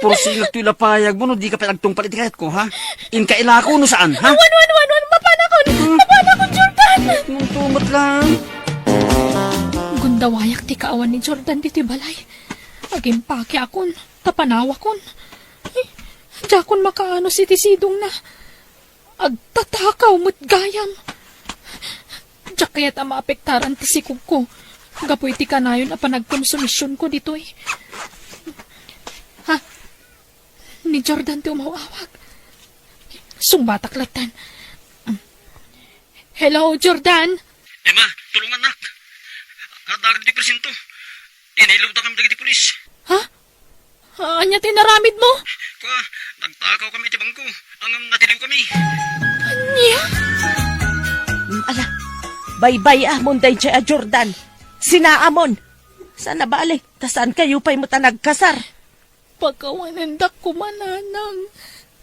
Speaker 8: Porsilag to'y lapayag mo, no, di ka pinagtong palit kayat ko, ha? In kaila ko no saan, ha?
Speaker 2: Wan. Mapanakon, Jordan.
Speaker 8: Nung tumat lang.
Speaker 2: Gundawayak ti kaawan ni Jordan diti balay. Aging paki akon, tapanawa kon. Jakon makaano si tisidong na. Agtatakaw mo't gayam. Jak kaya't maapektaran ti sikog ko. Gapoy ti kanayon a panagkonsumisyon ko dito Ha? Ni Jordan ti umawawag. Sumbatak latan. Hello, Jordan?
Speaker 8: Emma, tulungan na. Kadagan di presinto. Tinilaw ta kami dagi ti pulis.
Speaker 2: Ha? Anya tinaramid mo?
Speaker 8: Kwa, nagtakaw kami ti bangko. Ang natiliw kami.
Speaker 2: Anya?
Speaker 4: Ala, baybay amon day a Jordan. Sinaamon. Sana balik, tasan kayo pa'y mo ta nagkasar.
Speaker 2: Pagkawanandak ko mananang.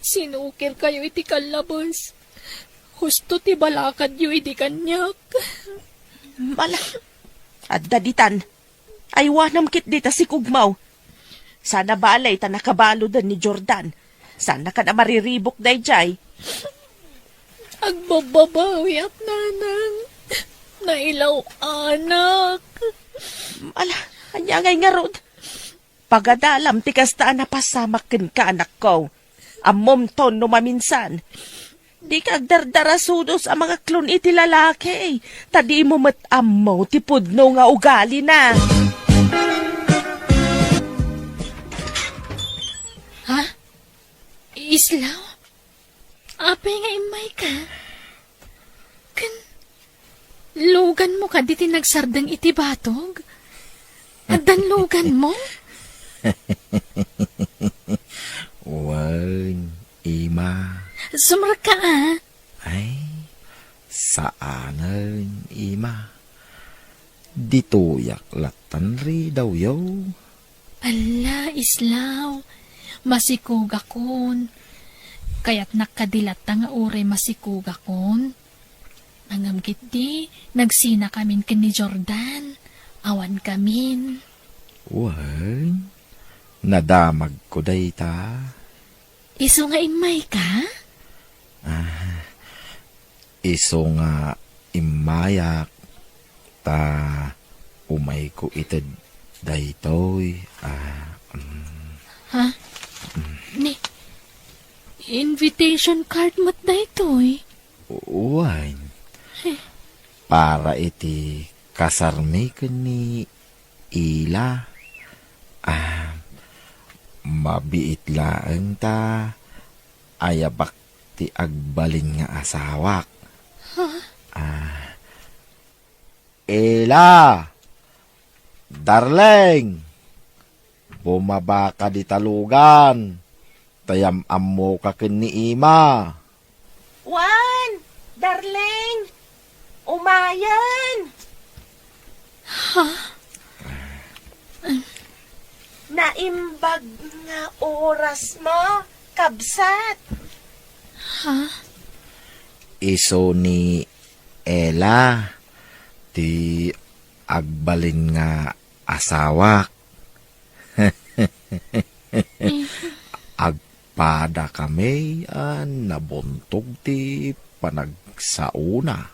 Speaker 2: Sinukir kayo iti kalabas. Husto ti balakad yu iti kanyak.
Speaker 4: Mala, at daditan, ay wanam kit dita si Kugmaw. Sana balay ta nakabalo dan ni Jordan. Sana ka na mariribok day jay.
Speaker 2: Agbababawi at nanang. Nailaw anak.
Speaker 4: Ala, anya ngay nga rod. Pagadalam ti kastaan na pasamakin ka anak ko. Amom ton no maminsan. Di ka agdardarasudos ang mga klon iti lalaki. Tadi mo matamo ti pudno nga ugali na.
Speaker 2: Ha? Islaw? Apay nga imay ka? Lugan mo ka di tinagsardang iti batog? At danlugan mo?
Speaker 1: Wag, Ima.
Speaker 2: Sumar ka
Speaker 1: Ay, saanan, Ima. Dito yaklatan ri daw yaw.
Speaker 2: Ala, Islaw. Masikog akon. Kaya't nakadilat nga ure masikog akon. Nangamgit di, nagsina kamin ken ni Jordan. Awan kamin.
Speaker 1: Wag, nadamag ko day ta.
Speaker 2: Iso nga imay ka?
Speaker 1: Iso nga imayak ta umay ko ited daytoy.
Speaker 2: Ha? Ni, invitation card mo't daytoy.
Speaker 1: Uwan. Para iti kasarmi ko ni Ila. Mabiit laeng ta ayabak ti agbalin nga asawak. Ila! Darling! Bumaba ka di talugan. Tayam-am mo ka ken ni Ima.
Speaker 4: Juan! Darling! Umayan! Naimbag nga oras mo, kabsat.
Speaker 1: Iso ni Ella ti agbalin nga asawak. Agpada kami nabuntog ti panagsauna.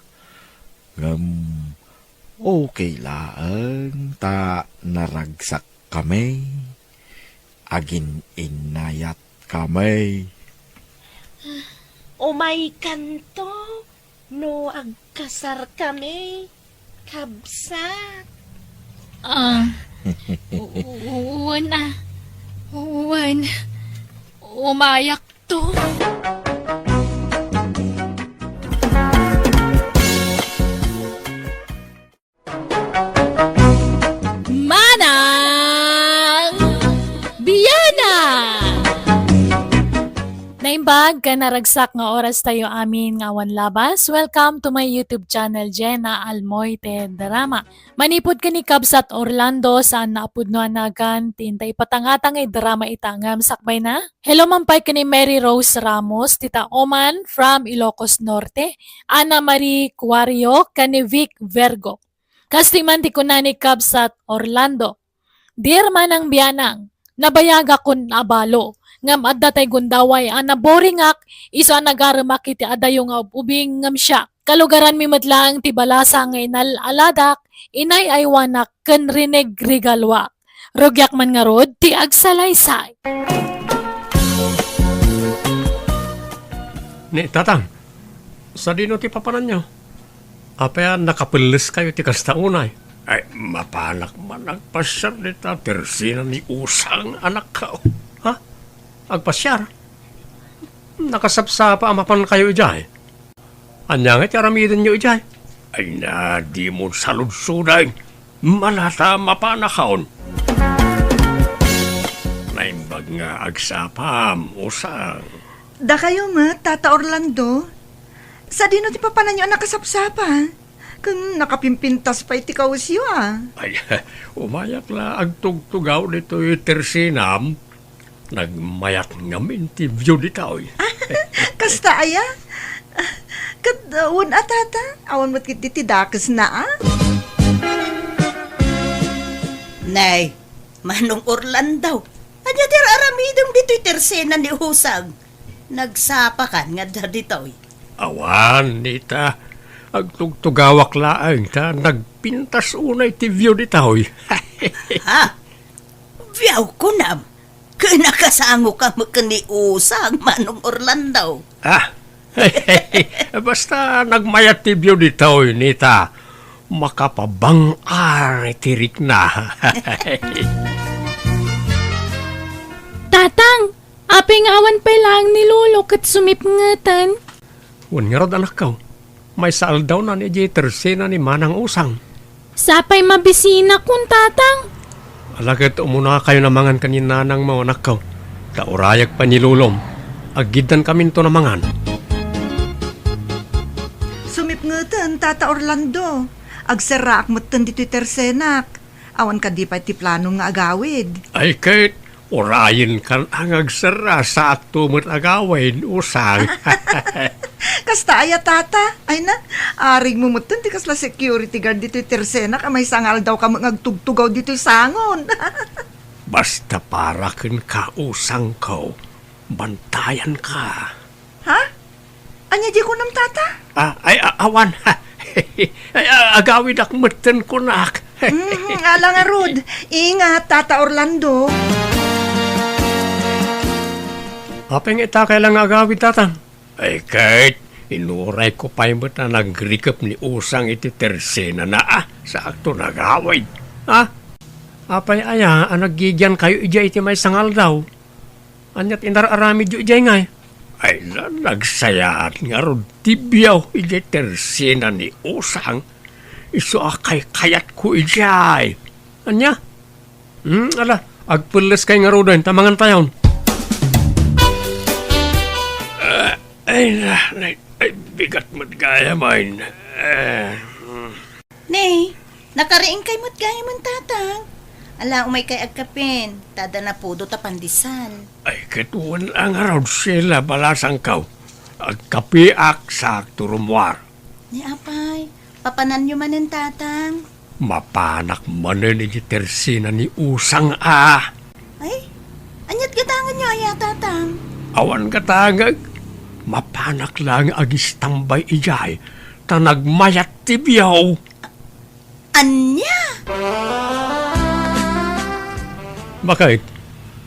Speaker 1: Okay lang, ta naragsak kami. Agin inayat kami.
Speaker 4: Umay kanto, no agkasar kami, kabsat.
Speaker 2: Uwan na. Uwan. Umayak to. Manang Biyana! Naimbag ka naragsak nga oras tayo amin nga awan labas. Welcome to my YouTube channel, Jenna Almoite Drama. Manipod ka ni Kabsat Orlando saan naapudnoan nagan tintay patangatang ay drama itangam sakbay na. Hello mampay ka ni Mary Rose Ramos, Tita Oman from Ilocos Norte, Ana Marie Cuario, ka ni Vic Vergo. Kastiman ti ko na ni Kabsat Orlando. Dear manang biyanang, nabayaga kun abalo. Ngam adda tay gundaway ana boringak isa nagaramak iti adayo nga ubing ngam siya. Kalugaran mi madlaang ti balasa nga inalaladak inay aywanak ken rinig rigalwa. Rogyak man nga rod ti agsalaysay.
Speaker 9: Ni tatang, sa dino ti papanan nyo? Apaya nakapilis kayo ti kastaunay. Ay, mapanak man agpasyar ni ta, tersina ni usang anak ka. Ha? Agpasyar? Nakasapsapa amapan kayo ijay. Anyang iti aramidin nyo ijay. Ay na, di mo saludsuday. Malata mapanakaon. Naimbag nga agsapam, usang.
Speaker 10: Da kayo ma, Tata Orlando. Sa dino ti papanan nyo anak kasapsapa. Kung nakapimpintas pa iti kausyo
Speaker 9: Ay, umayak la agtugtugaw dito yung tersinam. Nagmayak ngamin ti view dito.
Speaker 10: Kasta aya? Kadawon tata. Awan mo't kiti dakas na
Speaker 11: Nay, Manong Orlando. Anya ter aramidong dito'y tersena ni Husag. Nagsapakan nga dito.
Speaker 9: Awan, nita. Agtugtugawak laang ta. Nagpintas unay ti view dito.
Speaker 11: Ha? Viyaw ko na. Kinakasango ka mo kani Usag, Manong Orlando.
Speaker 9: Basta nagmayat ti view dito, nita. Makapabangar tirik na.
Speaker 2: Tatang, aping awan pa lang ni Lolo kat sumipngatan.
Speaker 9: Wan nga rod anak ka. May saal daw na ni Jetersena ni Manang Usang.
Speaker 2: Sapay mabisina kun tatang.
Speaker 9: Alagad umuna kayo namangan kanina ng mga anak ka. Taurayag pa ni Lulom. Agidan kami to namangan.
Speaker 10: Sumipngatan, Tata Orlando. Agsarak mo't dito'y tersenak. Awan ka di pa ti plano nga agawid.
Speaker 9: Ay kahit orayin kan ang agsara sa akto mo't agawin, Usang.
Speaker 10: Kasta aya tata. Ay na, arig mo mo't ti kasla security guard dito'y tersenak. Amay sangal daw ka magtugtugaw dito'y sangon.
Speaker 9: Basta para kin ka, Usang ko. Bantayan ka.
Speaker 10: Ha? Anya di ko nam tata?
Speaker 9: Awan. Ay, agawid ak matan ko nak.
Speaker 10: Alang arod. Ingat, Tata Orlando.
Speaker 9: Apeng ita kailang agawid tatang. Ay kahit inuray ko pa yung na nagrikap ni Usang iti tersena na sa akto nagawid. Apay aya, nagigyan kayo ija iti may sangal daw. Anyat inararami jo ija ngay. Ay nagsayaat nga ron tibyaw ija tersena ni Usang. Iso akay kayat ko ijay. Anya? Ala, agpulis kay nga ron tamangan tayon. Ay, bigat mo't gaya man.
Speaker 11: Nay, nakariing kay mo't gaya man tatang. Ala, umay kay agkapin. Tada na pudo tapandisan.
Speaker 9: Ay, katuwan ang araw sila balasang kaw. Agkapiak sa turumwar.
Speaker 11: Ni apay, papanan nyo manin tatang.
Speaker 9: Mapanak manin ni tersina ni Usang
Speaker 11: Ay, anyat gatangan nyo aya tatang.
Speaker 9: Awan katangag. Mapanak lang agis tambay ijay. Ta nagmayat tibyaw.
Speaker 11: Anya?
Speaker 9: Bakit?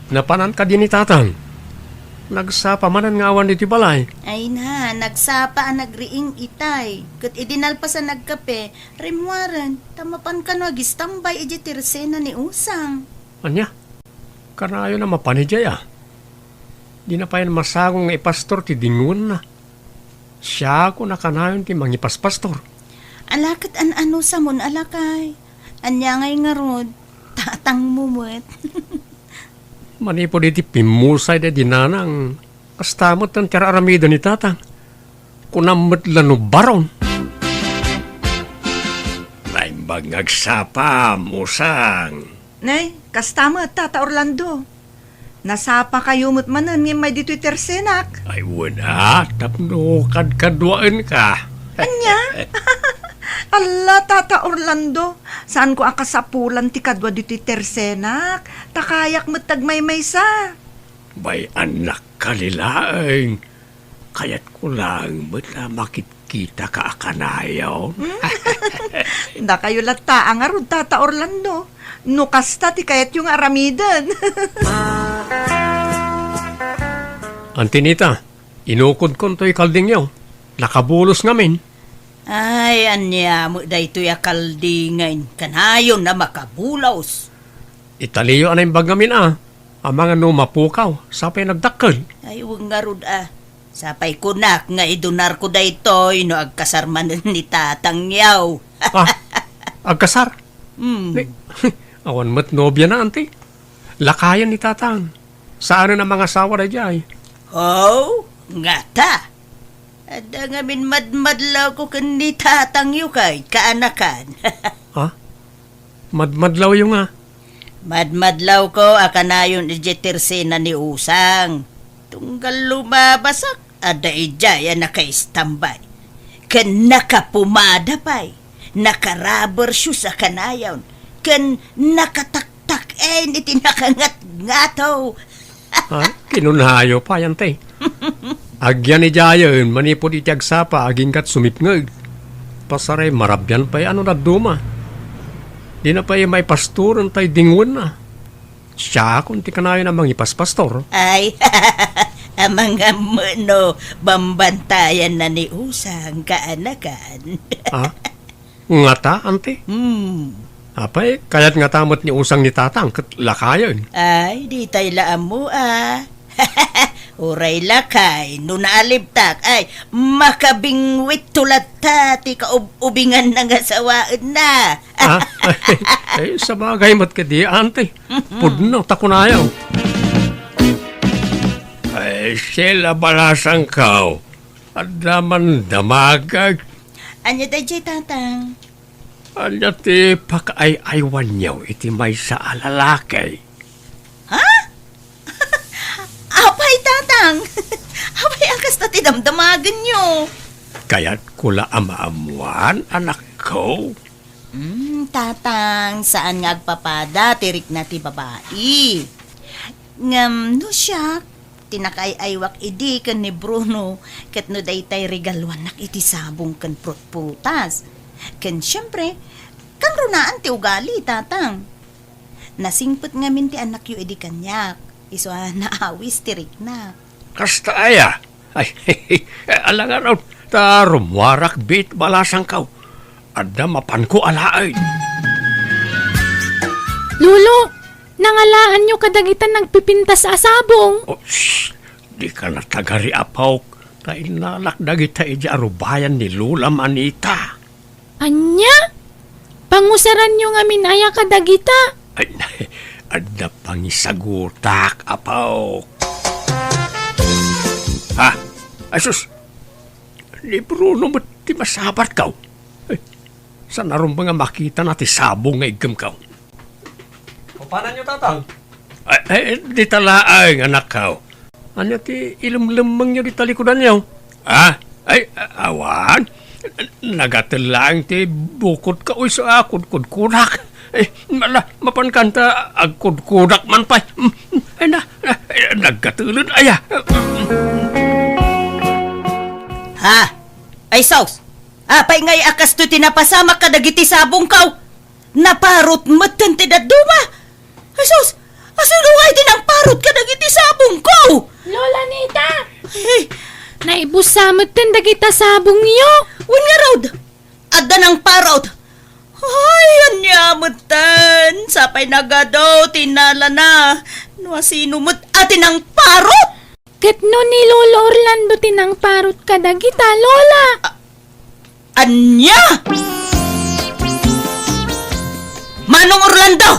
Speaker 9: Napanan ka din ni tatang. Nagsapa manan nga awan iti balay.
Speaker 11: Ay na, nagsapa ang nagriing itay. Kat idinal pa sa nagkape, rimwaran, tamapan ka no, agistambay iji tirsena ni Usang.
Speaker 9: Anya? Kanayo na mapanijay ah. Di na pa yan masagong nga ipastor ti dingun na. Siya ko na kanayon ti mangipas-pastor.
Speaker 11: Alakat ano sa mon alakay. Anya ngay nga rod, tatang mumut.
Speaker 9: Manipo di ti pimusay da dinanang. Kastamot ng tiyara aramido ni tatang. Kunamot lano baron. Naimbag ngagsapa, musang.
Speaker 10: Nay, kastama, Tata Orlando. Nasapa kayo mo't manan nga may dito'y tersenak.
Speaker 9: Ay wala, tapno kadkadwaan ka.
Speaker 10: Anya? Ala, Tata Orlando, saan ko ang kasapulan ti kadwa dito'y tersenak? Takayak mo't tagmay-may sa.
Speaker 9: Bay anak kalilaeng. Kaya't ko lang ba't na makikita ka akanayaw?
Speaker 10: Da kayo lata ang arod, Tata Orlando. No kasta ti kayat yung aramidan.
Speaker 9: Antinita, inukod ko to'y kalding yaw. Nakabulos ngamin.
Speaker 11: Ay, anya mo dayto ya kaldingain. Kanayon na makabulaos.
Speaker 9: Italiyo anay bagamin ah. Ang mga numapukaw, sapay nagdakkel.
Speaker 11: Ay, huwag nga rod Sapay kunak nga idunar ko daytoy no agkasarman ni tatang yaw.
Speaker 9: Agkasar. Awan mat nobya na, ante. Lakayan ni tatang. Saan na mga asawa na jay?
Speaker 11: Oh, nga ta. Ada nga min madmadlaw ko kan ni tatang yu kay kaanakan.
Speaker 9: Ha? Madmadlaw yung nga.
Speaker 11: Madmadlaw ko akanayon ijetirsena ni Usang. Tunggal lumabasak, ada ijaya nakaistambay. Kan nakapumada pa'y. Naka-rubber shoes sa kanayon. Kan nakataktak iti nakangat-ngataw.
Speaker 9: Kinunhayo pa yan, te. Agyan ni Jayon, manipod iti agsapa, aging kat sumipngag. Pasaray, marabyan pa'y ano na duma. Di na pa'y may pastoran tay dingon na. Siya kung ti kanayo namang ipaspastor.
Speaker 11: Ay, amang no, bambantayan na ni Usang kaanakan.
Speaker 9: Nga ta, ante? Apay, kaya't nga tamot ni Usang ni tatang, kat lakayon.
Speaker 11: Ay, di tayo laam mo Uray lakay, no naalibtak, ay, makabingwit tulad ti kaubingan ng asawaan na.
Speaker 9: Ay, sa bagay mat ka di, ante. Pudno, takunayaw. Ay, sila balasang kaw. Adaman damagag.
Speaker 11: Anya da jay tatang?
Speaker 9: Anya ti pakaay-aywan niyaw iti may sa alalakay.
Speaker 11: Ha? Apay tatang? Apay akas na tinamdamagan nyo.
Speaker 9: Kaya't kula amaamuan, anak ko.
Speaker 11: Tatang, saan nga agpapada, tirik na ti babae. Ngam, no siya, tinakay-aywak idi kan ni Bruno, kat no daytay regalwan nak iti sabong kan prutputas. Kan siyempre, kan runaan ti ugali, tatang. Nasingput ngamin ti anak yu idi kanyak, iso naawis tirik na.
Speaker 9: Kasta aya, ay, alangan raw, tarumwarak bit balasang kaw. Ada mapan ko alaay.
Speaker 2: Lulo, nangalaan nyo kadagitan nagpipintas sa asabong.
Speaker 9: Oh, shh, di ka na tagari apaw. Tay nalakdagita ija arubayan ni Lula Manita.
Speaker 2: Anya? Pangusaran nyo nga minaya kadagita.
Speaker 9: Ay, ada pangisagutak apaw. Ha? Asus, ni Bruno ba't di masabat kaw? Saan naroon ba nga makita natin sabong nga igam kaw? O paano nyo tatang? Ay, di talaang anak kaw. Ano ti ilumlumang nyo di talikudan nyo? Ay, awan. Nagatilang ti bukod ka uy sa kudkudak. Mapankanta agkudkudak man pa. Ay nagkatulad aya.
Speaker 11: Ha? Ay, Saus! Apay ngay akas to tinapasama ka dagiti sabong kaw! Naparot matan ti daduma. Jesus, asulungay din ang parot ka dagiti sabong ko.
Speaker 2: Lola Nita!
Speaker 11: Eh,
Speaker 2: Naibusamot tan dagita sabong niyo.
Speaker 11: wan nga raud. Adda ng parot. Ay, anyamatan. Sapay nagadaw, tinala na. Nuasinumot atin ang parot.
Speaker 2: Ket no ni Lolo Orlando tinang parot ka dagita, Lola.
Speaker 11: Anya! Manong Orlando!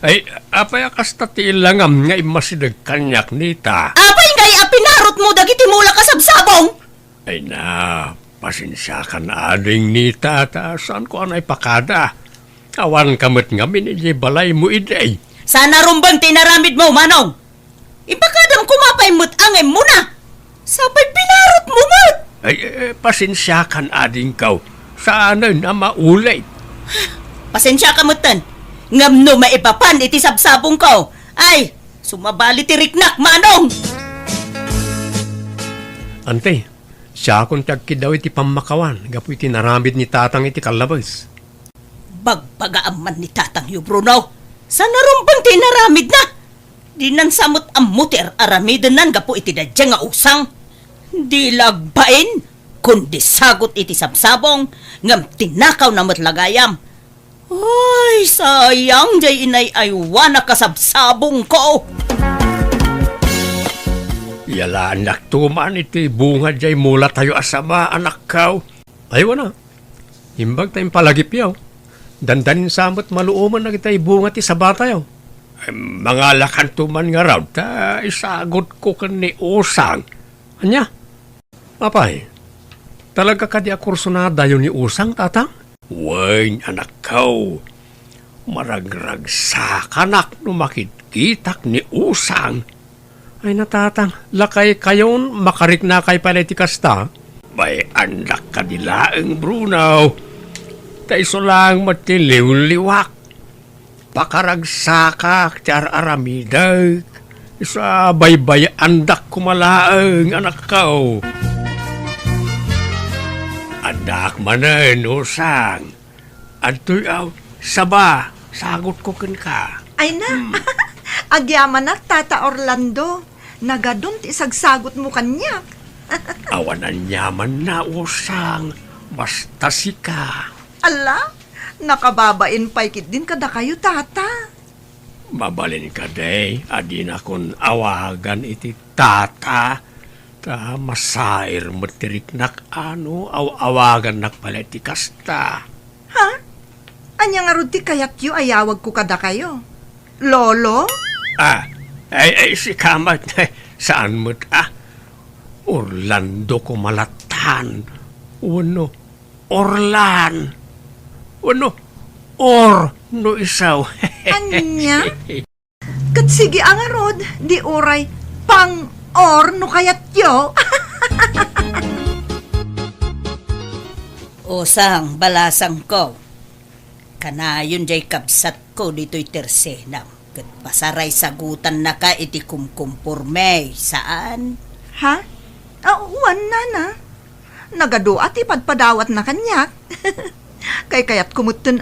Speaker 9: Ay, apay kasta ti ilangam nga imasidag kanyak nita.
Speaker 11: Apay ngay apinarot mo dagiti mula kasabsabong?
Speaker 9: Ay na, pasensya ka na ading nita, ta saan ko anay pakada. Awan kamot nga minili balay mo iday.
Speaker 11: Sana rumbang tinaramid mo, Manong. Ipakadam kumapay mo't angay mo na. Sabay pinarot mo mo't.
Speaker 9: Ay, pasensya ka na ading kaw. Saan na maulay?
Speaker 11: Pasensya ka mo'tan. Ngam no maipapan iti sabsabong ko. Ay, sumabali ti riknak, Manong.
Speaker 9: Ante, siya akong tagkidaw iti pamakawan. Gapu iti naramid ni tatang iti kalabas.
Speaker 11: Bagpagaaman ni Tatang Yu Bruno. Sana rumbang tinaramid na. Di nan samot ang muter aramidan nan gapu iti dadya nga usang. Di lagbain, kundi sagot iti sabsabong, ngam tinakaw na matlagayam. Ay, sayang jay inay aywa na kasabsabong ko.
Speaker 9: Yala anak tuman iti bunga jay mula tayo asama anak kaw. Ayaw na. Himbag tayong palagip yaw. Dandanin samot maluoman na kita bunga ti sabata yaw. Ay, mga lakan tuman nga raw, ta isagot ko kan ni Usang. Anya? Apay, talaga ka di akursunada yun ni Usang, tatang? Wen, anak kaw. Maragragsak no makitkitak ni Usang. Ay natatang, lakay kayon makarik na kay paleti kasta. Bay anak ka dilaeng Bruno. Taiso lang matiliw-liwak. Pakaragsaka tiar aramidag. Isa baybay andak kumalaeng anak kaw. Anak manen, Usang. Antoy saba, sagot ko ken ka.
Speaker 10: Ay na, agyaman na, Tata Orlando. Nagadun ti sagsagot mo kanyak.
Speaker 9: Awanan yaman na, Usang. Basta sika.
Speaker 10: Ala, nakababain paikit din kada kayo, Tata.
Speaker 9: Mabalin ka day, adin akong awagan iti tata. Ta masair matiriknak awagan nakpaleti kasta.
Speaker 10: Ha? Anya nga rudi kayat yu ayawag ko kada kayo. Lolo?
Speaker 9: Ay, si kamat, saan mo't Orlando ko malatan. Uno, Orlan. Uno, no isaw.
Speaker 10: Anya? Kat sige ang arod, di oray, pang-or no kayat yu.
Speaker 11: Usang, balasang ko. Kanayon jay kabsat ko dito'y tersenam. Kat pasaray sagutan na ka iti kumkumpurme. Saan?
Speaker 10: Ha? Uwan na. Nagado at ipadpadawat na kanyak. Kay kayat kumutun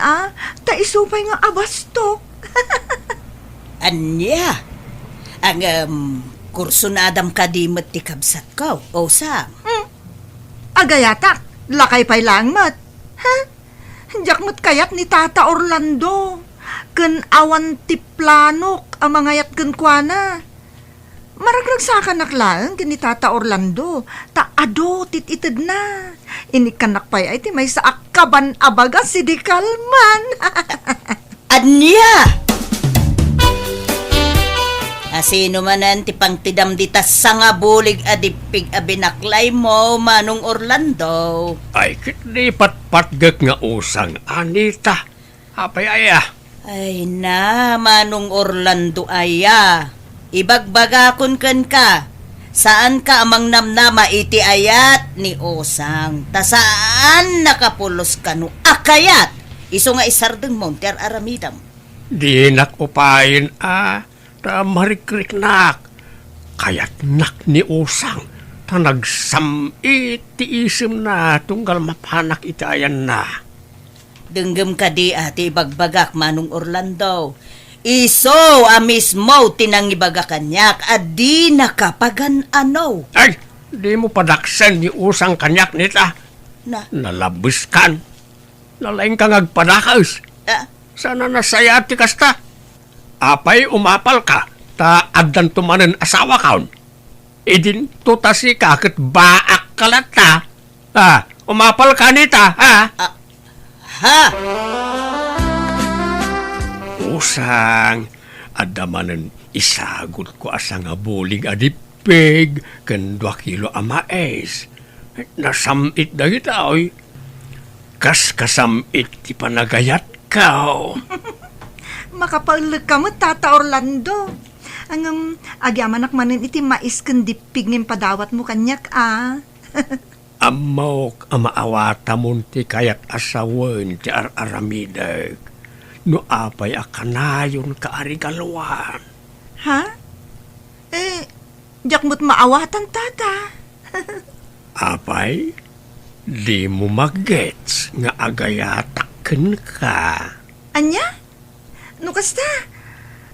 Speaker 10: taisupay nga abastok.
Speaker 11: Anya? Ang kurso na adam kadimot ti kabsat ko, Usang.
Speaker 10: Agayatak, lakay pay langmat. Ha? Jakmat kayat ni Tata Orlando. Ken awan ti planok ang mangayat ken kuana. Maragragsakan naklaan ken ni Tata Orlando. Ta ado tititid na. Inikanak pay ay ti may sa akaban abaga si di kalman.
Speaker 11: Anya? Asino manan ti pangtidam ditas sanga bulig adipig abinaklay mo, Manong Orlando.
Speaker 9: Ay, kitni patpatgak nga Usang, Anita. Apay aya.
Speaker 11: Ay na, Manong Orlando aya. Ibagbagakon ken ka. Saan ka amang namnama iti ayat ni Usang? Ta saan nakapulos kanu akayat? Iso nga isardeng monter aramidam.
Speaker 9: Di nakupain ta marikriknak. Kayat nak ni Usang. Ta nagsam iti isim na tunggal mapanak iti ayan na.
Speaker 11: Denggem ka di ati ibagbagak Manong Orlando. Iso mismo tinangibagak kanyak at di nakapagan-ano.
Speaker 9: Ay, di mo padaksan ni usang kanyak nita.
Speaker 11: Na,
Speaker 9: Nalabis kan. Nalaing kang agpadakas.
Speaker 11: ah,
Speaker 9: Sana nasaya ti kasta. Apay umapal ka. Ta addan tumanen asawa kaon. Idin tutasi ka ket baak kalata. Umapal ka nita, ha?
Speaker 11: ha?
Speaker 9: Usang, adamanen isagot ko asa nga bulig adipig, ken 2 kilo amaes. Nasamit na kita, oy. Kas kasamit ti panagayat ka,
Speaker 10: Makapaulag ka mo, Tata Orlando. Ang agyamanak manin iti mais ken dipig ng padawat mo kanyak,
Speaker 9: Amok amaawata mon ti kayat asawen ti aramidag. No apay akanayon kaarigaluan.
Speaker 10: Ha? Diyak mo't maawatan, Tata.
Speaker 9: Apay, di mo mag-gets nga agayataken ka.
Speaker 10: Anya? No kasta,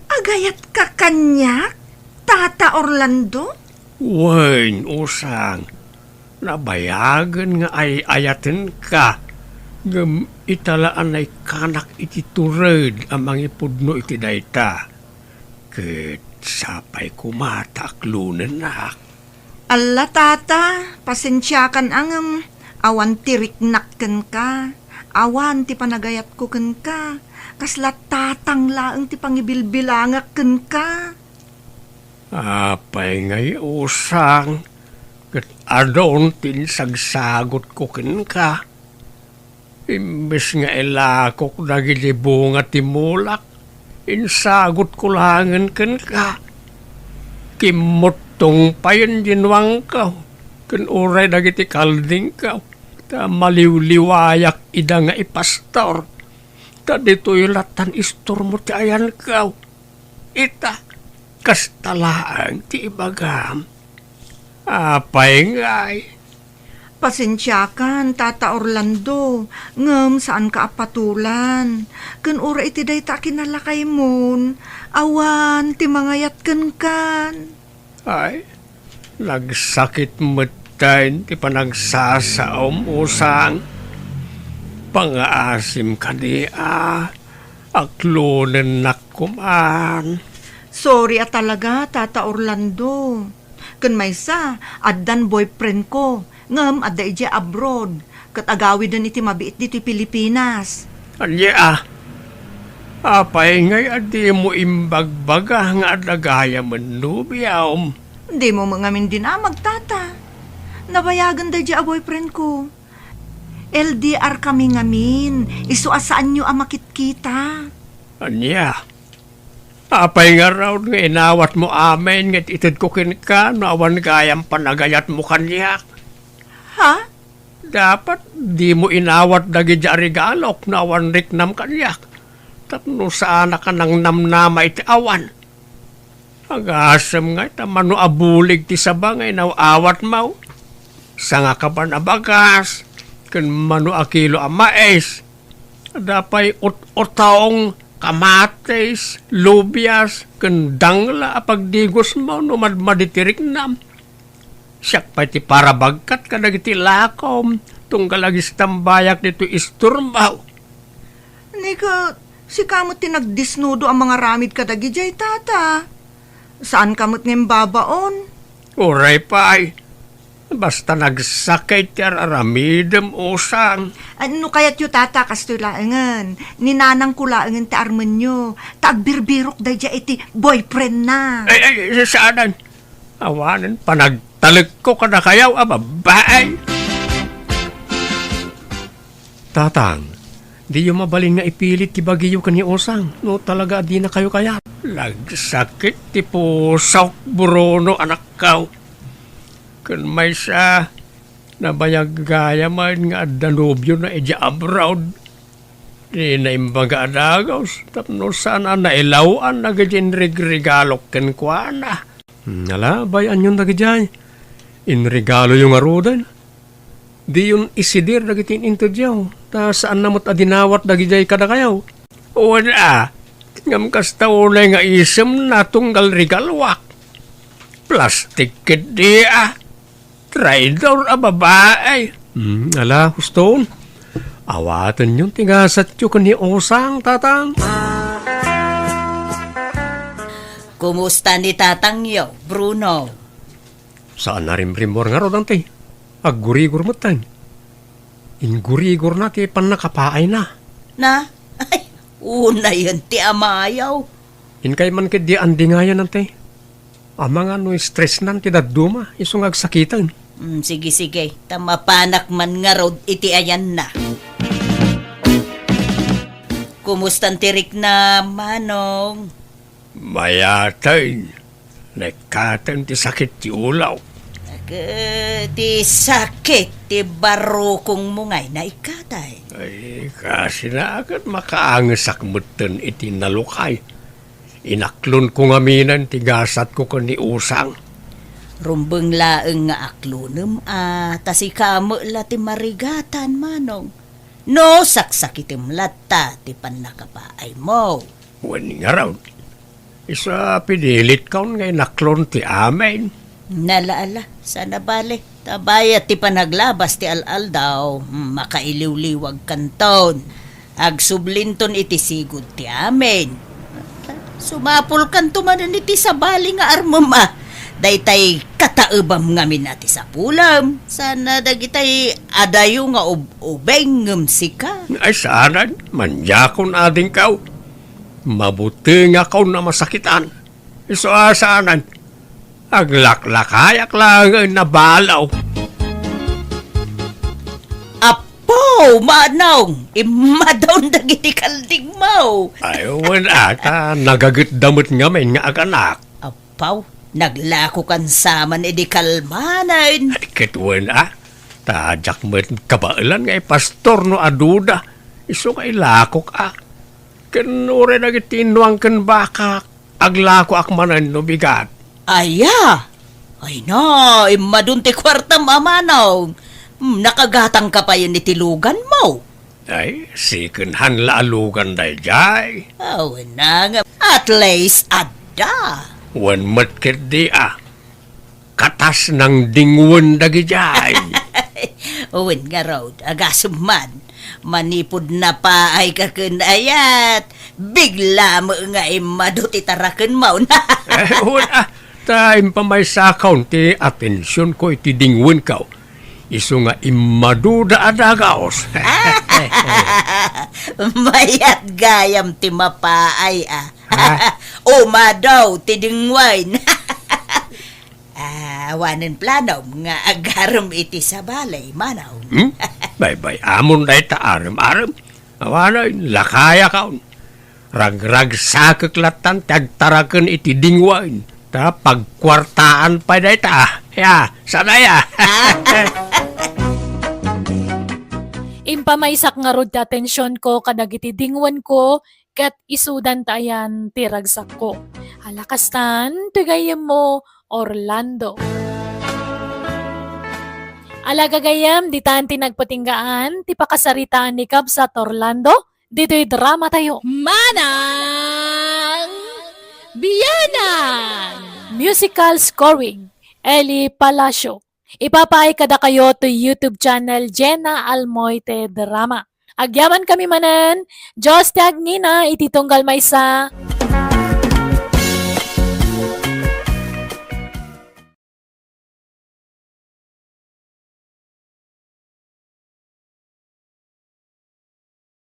Speaker 10: agayat ka kanyak, Tata Orlando?
Speaker 9: Wen, usang, nabayagan nga ay ayaten ka. Ngam italaan ay kanak iti tured amang ipudno iti dayta. Ket sapay kumataklunan nak.
Speaker 10: Alla, Tata, pasensya kan ang awan tiriknak ken ka. Awan ti panagayat ko ken ka. Kasla tatang laeng ti pangibilbilangak ken ka.
Speaker 9: Apay ngay usang, ket adon tin sagsagot ko ken ka. Imbes nga ilakok dagiti bunga ti mulak, insagot ko langan ken ka. Kimotong payon dinwang ka, ken uray dagiti kalding ka, ta maliwliwayak ida nga ipastor, ta dito'y latan istor mo ti ayan ka. Ita, kastalaan ti ibagam. Apay ngay.
Speaker 10: Pasensya kan, Tata Orlando. Ngem saan ka apatulan. Ken ura iti dayta kinalakay mon. Awan ti mangayat ken kan.
Speaker 9: Ay, nagsakit matayin ti panagsasaom usang. Pangaasim ka niya, aklunan nakuman.
Speaker 10: Sorry talaga, Tata Orlando. Ken maysa, addan boyfriend ko. Ngem adda ija abroad. Ket agawi den iti mabiit dito Pilipinas.
Speaker 9: Anya, apay ngay adi mo imbagbaga nga adagaya manubiyaw.
Speaker 10: Di mo mangamin din Tata. Nabayagan da ija a boyfriend ko. LDR kami ngamin. Isu asaan nyo makit-kita.
Speaker 9: Anya, apay nga raw nga inawat mo amin nga itid ko kin ka, nawan gayang panagayat mo kanyak.
Speaker 10: Ha?
Speaker 9: Dapat di mo inawat dagi ja regalok nawan riknam kanyak. Tapno sana ka nang namnama iti awan. Agasam nga tamano abulig ti sabangay nawawat mau. Sanga ka pa nabagas. Ken mano akilo amaes. Dapay ut-utaong kamates, lubias, ken dangla apagdigos mo no madmaditirik nam. Siyak pa iti para bagkat ka nagiti lakom, tunggalagis tambayak nito isturmaw.
Speaker 10: Nika, si kamot tinagdisnudo ang mga ramid kadagi jay, Tata. Saan kamot ngem babaon?
Speaker 9: Uray pa ay, basta nagsakay ti aramidem usang.
Speaker 10: Ano kayat yu, Tata, kastoy laengan? Ninanang ko laengan ti armenyo. Tagbirbirok da jay iti boyfriend na.
Speaker 9: Ay, saanan? Awanan, panagtalik ko ka na kayaw, babae. Tatang, di yung mabalin nga ipilit ti bagiyo ka ni usang. No talaga di na kayo kaya. Lagsakit ti pusaw, Bruno, anak kaw. Kan may siya, nabayag gaya man nga danubyo na eja abroad. Di na imbaga adagaws, tapno sana nailawan na gajin regregalok ken kuana. Ala, bayan yung nagajay. In regalo yung arudan. Di yun isidir dagiti intudyaw. Ta saan namot adinawat dagijay kada kayaw. Wala. Ngam kasta ulay nga isem na tunggal rigalwak. Plastik kit di Traidor a babae. Ala, huston. Awatan yung tigasat yung ni Osang, tatang.
Speaker 11: Kumusta ni Tatang yo, Bruno?
Speaker 9: Saan na rin-rimor nga rodante? Aggurigor mo tan. Ingurigor na ti pan nakapaay na.
Speaker 11: Na? Ay, una yun ti amayaw.
Speaker 9: Inkay man kid di andingayan nante. Amang ano stress nan ti daduma, isong agsakitan.
Speaker 11: Sige. Tamapanak man nga rod iti ayan na. Kumustan tirik na, Manong?
Speaker 9: Mayatay. Nekatan ti sakit ti ulaw.
Speaker 11: Ti sakit, ti barukong mungay na ikatay.
Speaker 9: Ay, kasi na agad makaangasak mutan iti nalukay. Inaklon ko nga minan, tigasat ko ka ni Usang.
Speaker 11: Rumbeng laeng nga aklunem tasi kamo la ti marigatan, Manong. No, saksakitim lata ti panakapaay mo.
Speaker 9: Wani nga raw. Isa pinilit kaun nga inaklon ti amin.
Speaker 11: Nalaala, sana bale. Tabayat ti panaglabas ti al-al daw. Makailiw-liwag kanton. Agsublinton iti sigud ti amin. Sumapul kanto manan iti sabali nga armama. Daytay kataebam ngamin nati sa pulam. Sana dagitay adayo nga ubeng sika.
Speaker 9: Ay sanan, manjakon ading kaw. Mabuti nga kaw na masakitan. Iso asanan, aglaklakayak lang nabalaw.
Speaker 11: Apo, manong, imadaw dagiti kalding mo.
Speaker 9: Ayawan ata, nagagat damot nga men nga aganak.
Speaker 11: Apaw, naglako kan saman edi kalmanan.
Speaker 9: Ay kituan tajak met kabailan nga pastor no aduda. Iso nga ilakok Kenure nagitinuang ken baka aglako akmanan no bigat.
Speaker 11: Aya! Ay na, imadunti kwarta mamanaw. Nakagatang ka pa yun ni tilugan mo.
Speaker 9: Ay, sikenhan laalugan day jay.
Speaker 11: Oh, na nga. At least, adda.
Speaker 9: Wan matkit di katas ng dingwan dagi jay.
Speaker 11: Uwin nga road, agasuman. Manipod na pa ay kakunayat. Bigla mo nga imaduti tarakan mo na.
Speaker 9: Wala, time pa may sakaw ti atensyon ko iti dingwan ka. Iso nga imaduda adagaos.
Speaker 11: Mayat gayam ti mapaay Umadaw ti dingwain. Wanan plano nga agaram iti sa balay, manaw.
Speaker 9: Bye-bye, amon day ta aram-aram. Awanay, lakaya kaon. Rag-rag sakeklatan tagtaraken iti dingwain. Ta pagkwartaan pa day ta. Ya, sana ya.
Speaker 2: Impamaysak nga rod atensyon ko kadagiti dingwan ko kat isudan tayan tiragsak ko. Alakastan, tigayem mo Orlando. Alagagayam, di tan tinagpatinggaan, ti pakasaritaan ni Kabsat Orlando, dito'y drama tayo. Manang Biyanan! Musical scoring, Eli Palacio. Ipapaay kada kayo to YouTube channel Jenna Almoite Drama. Agyaman kami manan, Diyos tag nina, ititunggal may sa